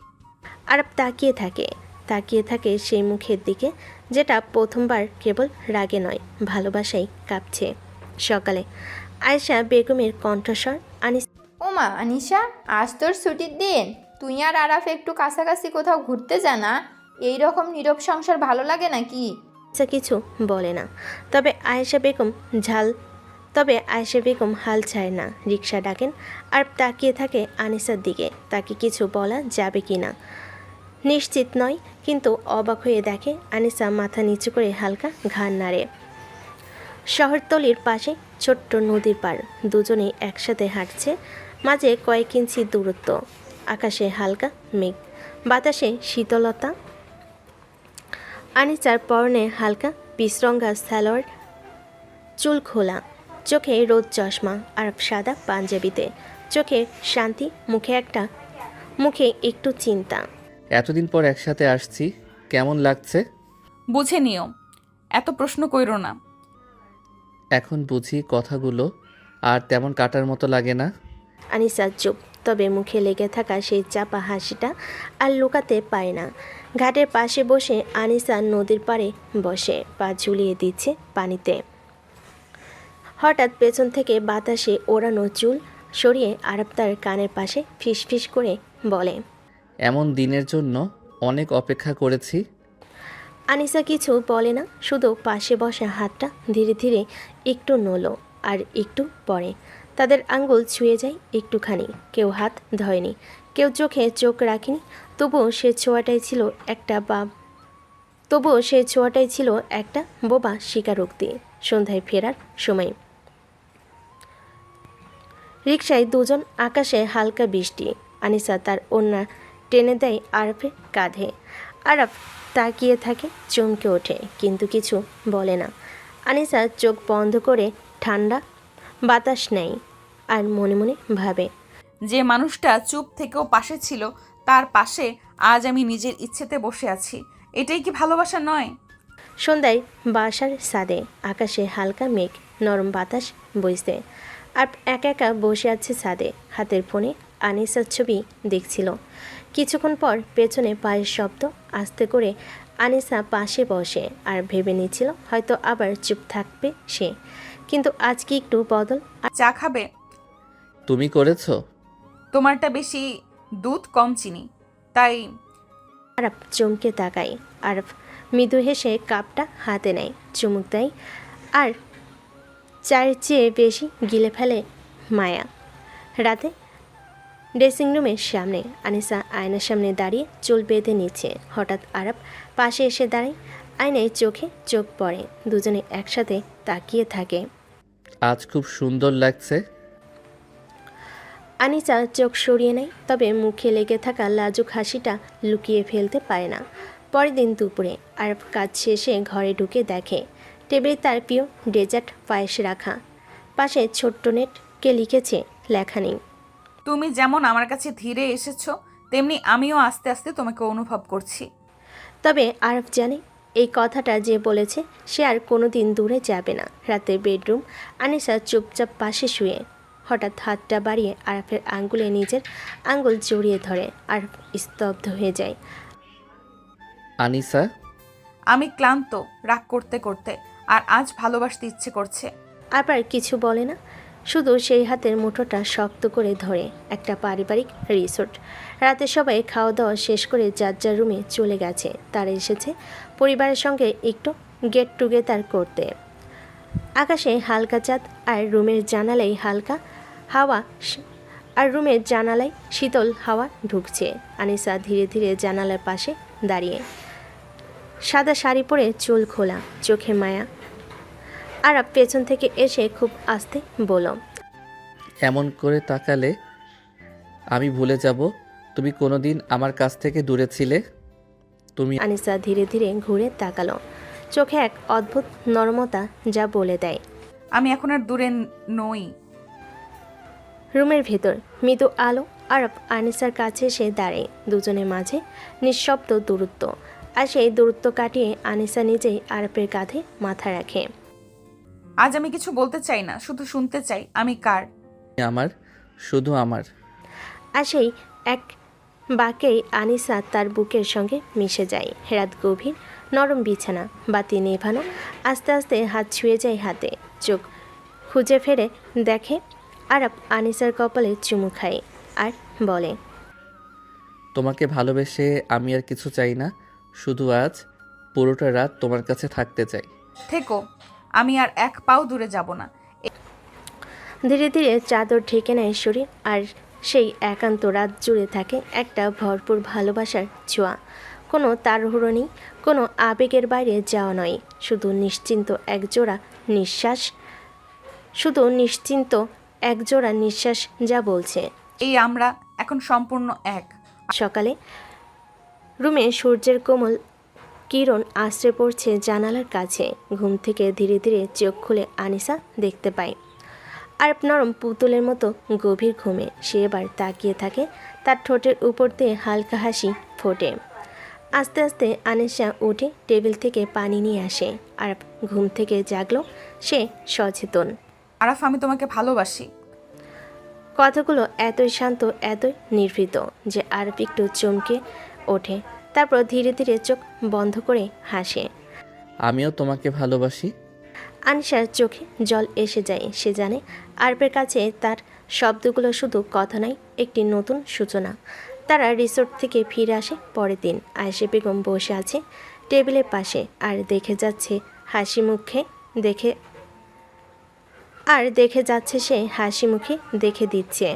আরাপ তাকিয়ে থাকে সেই মুখের দিকে, যেটা প্রথমবার কেবল রাগে নয়, ভালোবাসাই কাঁপছে। সকালে আয়েশা বেগমের কণ্ঠস্বর। ওমা আনিশা, আজ তোর ছুটির দিন, তুই আর আরাফ একটু কাছাকাছি কোথাও ঘুরতে যা না। এই রকম নীরব সংসার ভালো লাগে নাকি? কিছু বলে না, তবে আয়েশা বেগম হাল ছাড়ে না। রিক্সা ডাকেন আর তাকিয়ে থাকে আনিসার দিকে। তাকে কিছু বলা যাবে কি না নিশ্চিত নয়, কিন্তু অবাক হয়ে দেখে আনিসা মাথা নিচু করে হালকা ঘাড় নাড়ে। শহরতলির পাশে ছোট্ট নদীর পার, দুজনেই একসাথে হাঁটছে। মাঝে কয়েক ইঞ্চি দূরত্ব। আকাশে হালকা মেঘ, বাতাসে শীতলতা। আনিসার পরনে হালকা পিচরঙ্গা সালোয়ার, চুল খোলা, চোখে রোদ চশমা আর সাদা পাঞ্জাবিতে। চোখে শান্তি, মুখে একটু চিন্তা। এতদিন পর একসাথে আসছি, কেমন লাগছে? বুঝে নিও, এত প্রশ্ন কইরো না। এখন বুঝি কথাগুলো আর তেমন কাটার মতো লাগে না। আনিসা চুপ, তবে মুখে লেগে থাকা সেই চাপা হাসিটা আর লুকাতে পারে না। ঘাটের পাশে বসে আনিসা নদীর পাড়ে বসে পা ঝুলিয়ে দিচ্ছে পানিতে। হঠাৎ পেছন থেকে বাতাসে ওড়ানো চুল সরিয়ে আরব তার কানের পাশে ফিসফিস করে বলে, এমন দিনের জন্য অনেক অপেক্ষা করেছি। আনিসা কিছু বলে না, শুধু পাশে বসা হাতটা ধীরে ধীরে একটু নড়ল আর একটু পরে তাদের আঙ্গুল ছুঁয়ে যায় একটুখানি। কেউ হাত ধরেনি, কেউ চোখে চোখ রাখেনি, তবুও সে ছোঁয়াটাই ছিল একটা বোবা স্বীকারোক্তি। সন্ধ্যায় ফেরার সময় রিকশায় দুজন, আকাশে হালকা বৃষ্টি। আনিসা তার ওড়না টেনে দেয় আরফের কাঁধে। আরফ তাকিয়ে থাকে, চমকে ওঠে, কিন্তু কিছু বলে না। আনিসা চোখ বন্ধ করে ঠান্ডা বাতাস নেয় আর মনে মনে ভাবে, যে মানুষটা চুপ থেকেও পাশে ছিল তার পাশে আজ আমি নিজের ইচ্ছেতে বসে আছি। এটাই কি ভালোবাসা নয়? সন্ধ্যায় বাসার ছাদে আকাশে হালকা মেঘ, নরম বাতাস বইছে। আর একা একা বসে আছে ছাদে, হাতের ফোনে আনিসার ছবি দেখছিল। কিছুক্ষণ পর পেছনে পায়ের শব্দ, আস্তে করে আনিসা পাশে বসে আর ভেবে নিচ্ছিল হয়তো আবার চুপ থাকবে সে, কিন্তু আজকে একটু বদল। চা খাবে? তুমি করেছো? তোমারটা বেশি দুধ কম চিনি, তাই। আরব চমকে তাকায়। আরব মৃদু হেসে কাপটা হাতে নেয়, চুমুক দেয় আর চায়ের চেয়ে বেশি গিলে ফেলে মায়া। রাতে ড্রেসিং রুমের সামনে আনিসা আয়নার সামনে দাঁড়িয়ে চুল বেঁধে নিচ্ছে। হঠাৎ আরব পাশে এসে দাঁড়ায়, আয়নায় চোখে চোখ পড়ে, দুজনে একসাথে তাকিয়ে থাকে। আজ খুব সুন্দর লাগছে। আনিসা চোখ সরিয়ে নেয়, তবে মুখে লেগে থাকা লাজুক হাসিটা লুকিয়ে ফেলতে পারে না। পরের দিন দুপুরে আরব কাজ শেষে ঘরে ঢুকে দেখে টেবিলে তার প্রিয় ডেজার্ট পায়েস রাখা, পাশে ছোট্ট নেটকে লিখেছে লেখা নেই, তুমি যেমন আমার কাছে ধীরে এসেছো, তেমনি আমিও আস্তে আস্তে তোমাকে অনুভব করছি। তবে আরব জানে এই কথাটা যে বলেছে সে আর কোনোদিন দূরে যাবে না। রাতে বেডরুম, আনিসা চুপচাপ পাশে শুয়ে হঠাৎ হাতটা বাড়িয়ে আরফের আঙ্গুলে নিজের আঙ্গুল জড়িয়ে ধরে। আরফ স্তব্ধ হয়ে যায়। আনিসা, আমি ক্লান্ত রাগ করতে করতে, আর আজ ভালোবাসতে ইচ্ছে করছে। আবার কিছু বলে না, শুধু সেই হাতের মুঠোটা শক্ত করে ধরে। একটা পারিবারিক রিসোর্ট। রাতে সবাই খাওয়া দাওয়া শেষ করে যার যার রুমে চলে গেছে। তারা এসেছে পরিবারের সঙ্গে একটু গেট টুগেদার করতে। আকাশে হালকা চাঁদ আর রুমের জানালায় শীতল হাওয়া ঢুকছে। আনিসা ধীরে ধীরে জানালার পাশে দাঁড়িয়ে, সাদা শাড়ি পরে চুল খোলা, চোখে মায়া। আরব পেছন থেকে এসে খুব আস্তে বলল, এমন করে তাকালে আমি ভুলে যাব তুমি কোনোদিন আমার কাছ থেকে দূরে ছিলে। তুমি। আনিসা ধীরে ধীরে ঘুরে তাকালো, চোখে এক অদ্ভুত নরমতা যা বলে দেয় আমি এখন আর দূরে নই। রুমের ভেতর মৃদু আলো। আরব আনিসার কাছে এসে দাঁড়ায়, দুজনের মাঝে নিঃশব্দ দূরত্ব। আর সেই দূরত্ব কাটিয়ে আনিসা নিজেই আরবের কাঁধে মাথা রাখে। আজ আমি কিছু বলতে চাই না, শুধু শুনতে চাই আমি কার। আমার, শুধু আমার। আর সেই এক বাকেই আনিসা তার বুকের সঙ্গে মিশে যায়। রাত গভীর, নরম বিছানা, বাতি নেভানো। আস্তে আস্তে হাত ছুঁয়ে যায় হাতে, চোখ খুঁজে ফেরে দেখে আরব আনিসার কপালে চুমু খায় আর বলে, তোমাকে ভালোবেসে আমি আর কিছু চাই না, শুধু আজ পুরোটা রাত তোমার কাছে থাকতে চাই। থেকো, আমি আর এক পাও দূরে যাব না। ধীরে ধীরে চাদর ঢেকে নেয় শরীর, আর সেই একান্ত রাত জুড়ে থাকে একটা ভরপুর ভালোবাসার ছোঁয়া। কোনো তাড়াহুড়ো নেই, কোনো আবেগের বাইরে যাওয়া নয়, শুধু নিশ্চিন্ত একজোড়া নিঃশ্বাস যা বলছে, এই আমরা এখন সম্পূর্ণ এক। সকালে রুমে সূর্যের কোমল কিরণ আশ্রে পড়ছে জানালার কাছে। ঘুম থেকে ধীরে ধীরে চোখ খুলে আনিসা দেখতে পায় আর নরম পুতুলের মতো গভীর ঘুমে। সে এবার তাকিয়ে থাকে, তার ঠোঁটের উপর দিয়ে হালকা হাসি ফোটে। আস্তে আস্তে আনিসা উঠে টেবিল থেকে পানি নিয়ে আসে। আর ঘুম থেকে জাগলো সে সচেতন। আরাফ, আমি তোমাকে ভালোবাসি। কথাগুলো এতই শান্ত, এতই নির্ভীত যে আরব একটু চমকে ওঠে। তারপর ধীরে ধীরে চোখ বন্ধ করে হাসে। আমিও তোমাকে ভালোবাসি। আনিশার চোখে জল এসে যায়। সে জানে আরবের কাছে তার শব্দগুলো শুধু কথা নয়, একটি নতুন সূচনা। তারা রিসোর্ট থেকে ফিরে আসে পরের দিন। আয়েশা বেগম বসে আছে টেবিলের পাশে আর দেখে যাচ্ছে সে হাসি মুখে দেখে দিচ্ছে।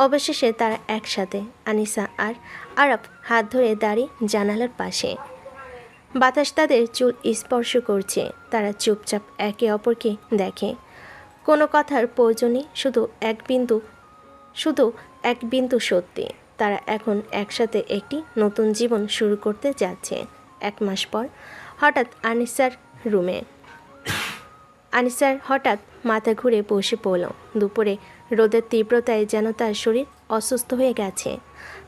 অবশেষে তারা একসাথে, আনিসা আর আরব হাত ধরে দাঁড়িয়ে জানালার পাশে। বাতাস তাদের চুল স্পর্শ করছে। তারা চুপচাপ একে অপরকে দেখে। কোনো কথার প্রয়োজন নেই, শুধু এক বিন্দু সত্যি। তারা এখন একসাথে একটি নতুন জীবন শুরু করতে যাচ্ছে। 1 মাস পর হঠাৎ আনিসার হঠাৎ মাথা ঘুরে বসে পড়ল। দুপুরে রোদের তীব্রতায় যেন তার শরীর অসুস্থ হয়ে গেছে।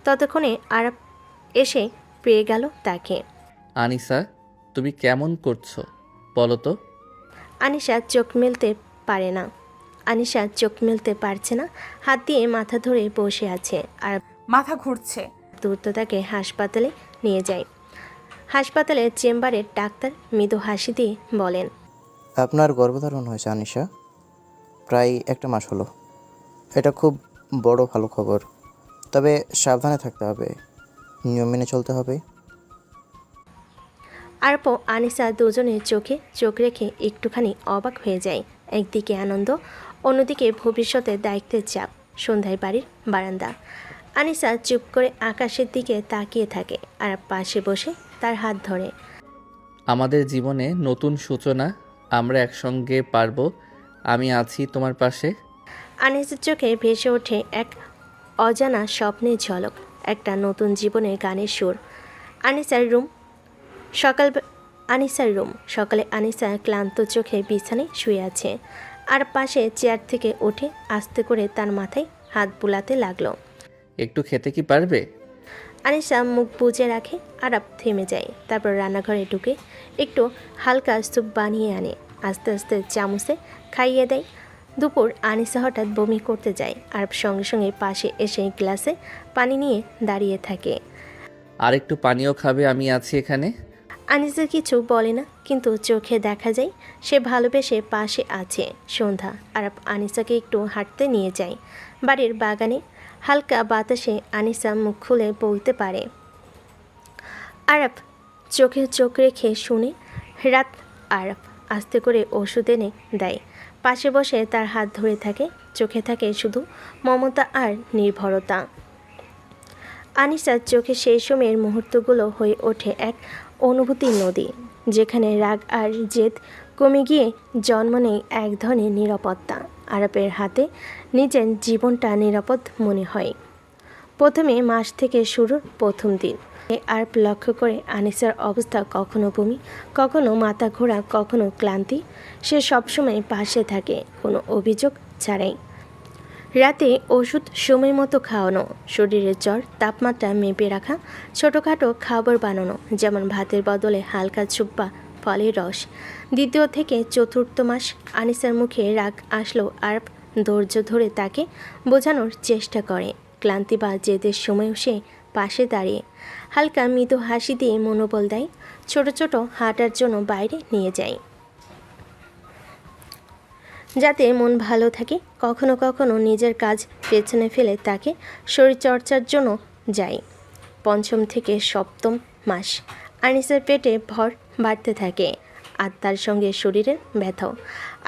ততক্ষণে আরব এসে পেয়ে গেল তাকে। আনিসা, তুমি কেমন করছো বলো তো? আনিসা চোখ মেলতে পারছে না। হাত দিয়ে মাথা ধরে বসে আছে। আর মাথা ঘুরছে। দ্রুত তাকে হাসপাতালে নিয়ে যায়। হাসপাতালের চেম্বারের ডাক্তার মৃদু হাসি দিয়ে বলেন, আপনার গর্ভধারণ হয়েছে আনিশা, প্রায় 1 মাস হলো। এটা খুব বড় ভালো খবর, তবে সাবধানে থাকতে হবে, নিয়ম মেনে চলতে হবে। আরপো আনিসা দুজনের চোখে চোখ রেখে একটুখানি অবাক হয়ে যায়। একদিকে আনন্দ, অন্যদিকে ভবিষ্যতের দায়িত্বের চাপ। সন্ধ্যায় বাড়ির বারান্দা। আনিসা চুপ করে আকাশের দিকে তাকিয়ে থাকে আর পাশে বসে তার হাত ধরে। আমাদের জীবনে নতুন সূচনা, আমরা একসঙ্গে পারবো, আমি আছি তোমার পাশে। আনিসার চোখে ভেসে ওঠে এক অজানা স্বপ্নের ঝলক, একটা নতুন জীবনের গানের সুর। আনিসার রুম। সকালে আনিসা ক্লান্ত চোখে বিছানায় শুয়ে আছে আর পাশে চেয়ার থেকে উঠে আস্তে করে তার মাথায় হাত বুলাতে লাগলো। একটু খেতে কি পারবে? আনিসা মুখ বুজে রাখে। আরব থেমে যায়। তারপর রান্নাঘরে ঢুকে একটু হালকা স্যুপ বানিয়ে আনে। আস্তে আস্তে চামচে খাইয়ে দেয়। দুপুর আনিসা হঠাৎ বমি করতে যায়। আরব সঙ্গে সঙ্গে পাশে এসে গ্লাসে পানি নিয়ে দাঁড়িয়ে থাকে। আর একটু পানিও খাবে, আমি আছি এখানে। আনিসা কিছু বলে না, কিন্তু চোখে দেখা যায় সে ভালোবেসে পাশে আছে। সন্ধ্যা। আরব আনিসাকে একটু হাঁটতে নিয়ে যায়। বাড়ির বাগানে হালকা বাতাসে আনিসা মুখ খুলে বলতে পারে। আরব চোখে চোখ রেখে শুনে। রাত। আরব আস্তে করে ওষুধ এনে দেয়। পাশে বসে তার হাত ধরে থাকে। চোখে থাকে শুধু মমতা আর নির্ভরতা। আনিসার চোখে সেই সময়ের মুহূর্তগুলো হয়ে ওঠে এক অনুভূতির নদী, যেখানে রাগ আর জেদ কমে গিয়ে জন্ম নেয় এক ধরনের নিরাপত্তা। আরবের হাতে নিজের জীবনটা নিরাপদ মনে হয়। প্রথমে মাস থেকে শুরুর প্রথম দিন। আরব লক্ষ্য করে আনিসার অবস্থা, কখনো বমি, কখনো মাথা ঘোরা, কখনো ক্লান্তি। সে সবসময় পাশে থাকে, কোনো অভিযোগ ছাড়াই। রাতে ওষুধ সময় মতো খাওয়ানো, শরীরের জ্বর তাপমাত্রা মেপে রাখা, ছোটোখাটো খাবার বানানো, যেমন ভাতের বদলে হালকা স্যুপ বা ফলের রস। 2য় থেকে 4র্থ মাস আনিসার মুখে রাগ আসলেও আরব ধৈর্য ধরে তাকে বোঝানোর চেষ্টা করে। ক্লান্তি বা জেদের সময়ও সে পাশে দাঁড়িয়ে হালকা মৃদু হাসি দিয়ে মনোবল দেয়। ছোট ছোট হাঁটার জন্য বাইরে নিয়ে যায়, যাতে মন ভালো থাকে। কখনো কখনো নিজের কাজ পেছনে ফেলে তাকে শরীরচর্চার জন্য যায়। 5ম থেকে 7ম মাস আনিসার পেটে ভর বাড়তে থাকে, আর তার সঙ্গে শরীরের ব্যথাও।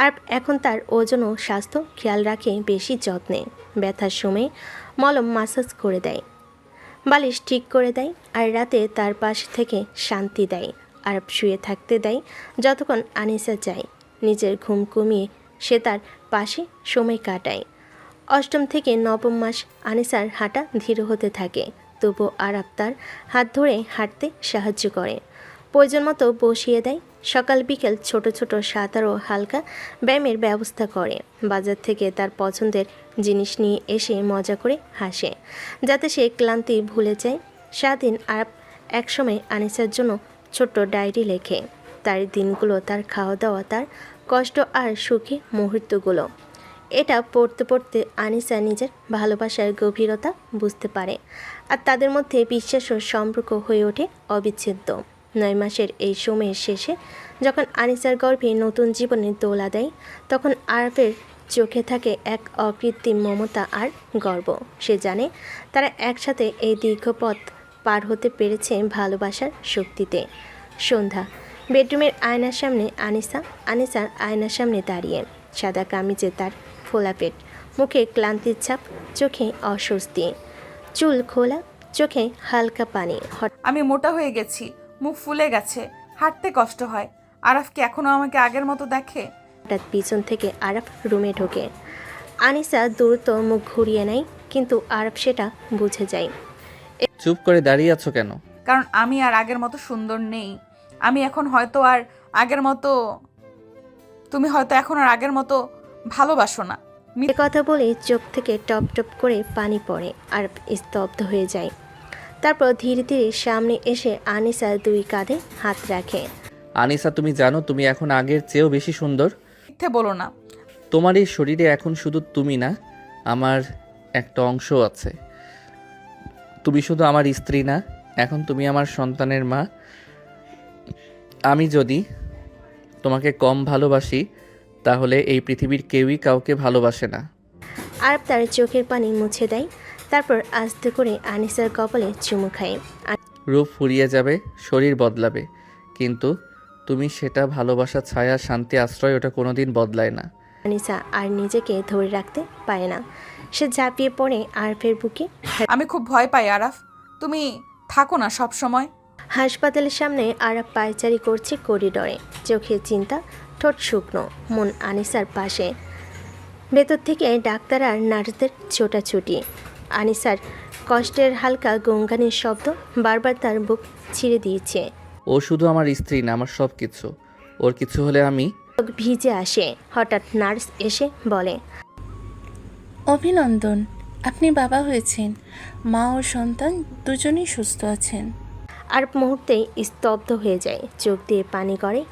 আর এখন তার ওজন ও স্বাস্থ্য খেয়াল রাখে বেশি যত্নে। ব্যথার সময় মলম মাসাজ করে দেয়, বালিশ ঠিক করে দেয়, আর রাতে তার পাশ থেকে শান্তি দেয়। আর শুয়ে থাকতে দেয় যতক্ষণ আনিসা চায়। নিজের ঘুম কমিয়ে সে তার পাশে সময় কাটায়। 8ম থেকে 9ম মাস আনিসার হাঁটা ধীর হতে থাকে, তবু আরব তার হাত ধরে হাঁটতে সাহায্য করে, প্রয়োজন মতো বসিয়ে দেয়। সকাল বিকেল ছোট ছোট সাঁতার ও হালকা ব্যায়ামের ব্যবস্থা করে। বাজার থেকে তার পছন্দের জিনিস নিয়ে এসে মজা করে হাসে, যাতে সে ক্লান্তি ভুলে যায়। সারাদিন আরব একসময় আনিসার জন্য ছোট্ট ডায়েরি লেখে, তার দিনগুলো, তার খাওয়া দাওয়া, তার কষ্ট আর সুখী মুহূর্তগুলো। এটা পড়তে পড়তে আনিসা নিজের ভালোবাসার গভীরতা বুঝতে পারে, আর তাদের মধ্যে বিশ্বাস ও সম্পর্ক হয়ে ওঠে অবিচ্ছেদ্য। 9 মাসের এই সময়ের শেষে যখন আনিসার গর্ভে নতুন জীবনের দোলা দেয়, তখন আরফের চোখে থাকে এক অকৃত্রিম মমতা আর গর্ব। সে জানে তারা একসাথে এই দীর্ঘ পথ পার হতে পেরেছে ভালোবাসার শক্তিতে। সন্ধ্যা, বেডরুমের আয়নার সামনে আনিসার আয়নার সামনে দাঁড়িয়ে। সাদা কামিজে তার ফোলা পেট, মুখে ক্লান্তির ছাপ, চোখে অস্বস্তি, চুল খোলা, চোখে হালকা পানি। আমি মোটা হয়ে গেছি, মুখ ফুলে গেছে, হাঁটতে কষ্ট হয়। আরাফ কি এখনো আমাকে আগের মতো দেখে? হঠাৎ পিছন থেকে আরফ রুমে ঢোকে। আনিসা দ্রুত মুখ ঘুরিয়ে নেয়, কিন্তু আরফ সেটা বুঝে যায়। চুপ করে দাঁড়িয়ে আছো কেন? কারণ আমি আর আগের মতো সুন্দর নেই। আমি এখন হয়তো আর আগের মতো, তুমি হয়তো এখন আর আগের মতো ভালোবাসো না। এ কথা বলে চোখ থেকে টপ টপ করে পানি পড়ে আর স্তব্ধ হয়ে যায়। তারপর ধীরে ধীরে সামনে এসে আনিসার 2 কাঁধে হাত রাখে। আনিসা, তুমি জানো তুমি এখন আগের চেয়েও বেশি সুন্দর। মিথ্যে বলো না। তোমার এই শরীরে এখন শুধু তুমি না, আমার একটা অংশ আছে। তুমি শুধু আমার স্ত্রী না, এখন তুমি আমার সন্তানের মা। আমি যদি তোমাকে কম ভালোবাসি, তাহলে এই পৃথিবীর কেউই কাউকে ভালোবাসে না। আরব তার চোখের পানি মুছে দেয়, তারপর আস্তে করে আনিসার কপালে চুমু খায়। রূপ ফুরিয়ে যাবে, শরীর বদলাবে, কিন্তু তুমি সেটা ভালোবাসা, ছায়া, শান্তি, আশ্রয়, ওটা কোনোদিন বদলায় না। আনিসা আর নিজেকে ধরে রাখতে পারে না, সে ঝাঁপিয়ে পড়ে আরফের বুকে। আমি খুব ভয় পাই আরাফ, তুমি থাকো না সব সময়। হাসপাতালের সামনে আরব পায়চারি করছে করিডরে, চোখে চিন্তা, ঠোঁট শুকনো, মন আনিসার পাশে। ভেতর থেকে ডাক্তার আর নার্সদের ছোটাছুটি। আনিসার কষ্টের হালকা গঙ্গানির শব্দ বারবার তার বুক ছিঁড়ে দিয়েছে। ও শুধু আমার স্ত্রী না, আমার সব কিছু। ওর কিছু হলে আমি। চোখ ভিজে আসে। হঠাৎ নার্স এসে বলে, অভিনন্দন, আপনি বাবা হয়েছেন। মা ও সন্তান দুজনেই সুস্থ আছেন। আর মুহূর্তেই স্তব্ধ হয়ে যায়, চোখ দিয়ে পানি গড়ে।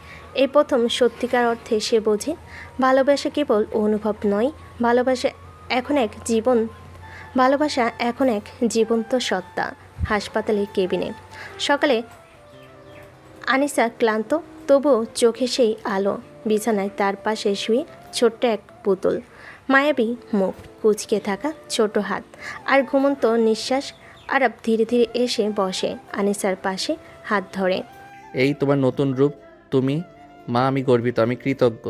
এই প্রথম সত্যিকার অর্থে সে বোঝে ভালোবাসা কেবল অনুভব নয়, ভালোবাসা এখন এক জীবন্ত সত্তা। হাসপাতালের কেবিনে সকালে আনিসা ক্লান্ত, তবুও চোখে সেই আলো। বিছানায় তার পাশে শুয়ে ছোট্ট এক পুতুল, মায়াবী মুখ, কুঁচকে থাকা ছোট হাত আর ঘুমন্ত নিঃশ্বাস। আরব ধীরে ধীরে এসে বসে আনিসার পাশে, হাত ধরে। এই তোমার নতুন রূপ, তুমি মা, আমি গর্বিত, আমি কৃতজ্ঞ।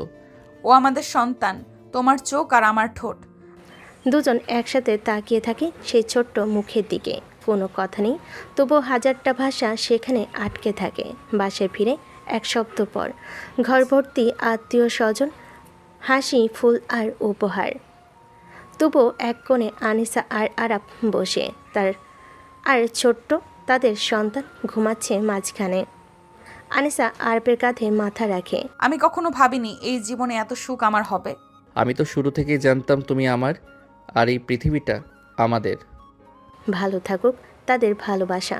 ও আমাদের সন্তান, তোমার চোখ আর আমার ঠোঁট। দুজন একসাথে তাকিয়ে থাকে সেই ছোট্ট মুখের দিকে। কোনো কথা নেই, তবুও হাজারটা ভাষা সেখানে আটকে থাকে। বাসায় ফিরে 1 সপ্তাহ পর, ঘর ভর্তি আত্মীয় স্বজন, হাসি, ফুল আর উপহার। তবুও এক কোণে আনিসা আর আরাপ বসে, আর ছোট্ট তাদের সন্তান ঘুমাচ্ছে মাঝখানে। আনিসা আরবের কাঁধে মাথা রাখে। আমি কখনো ভাবিনি এই জীবনে এত সুখ আমার হবে। আমি তো শুরু থেকেই জানতাম তুমি আমার, আর এই পৃথিবীটা আমাদের। ভালো থাকুক তাদের ভালোবাসা,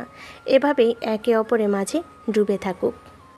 এভাবেই একে অপরের মাঝে ডুবে থাকুক।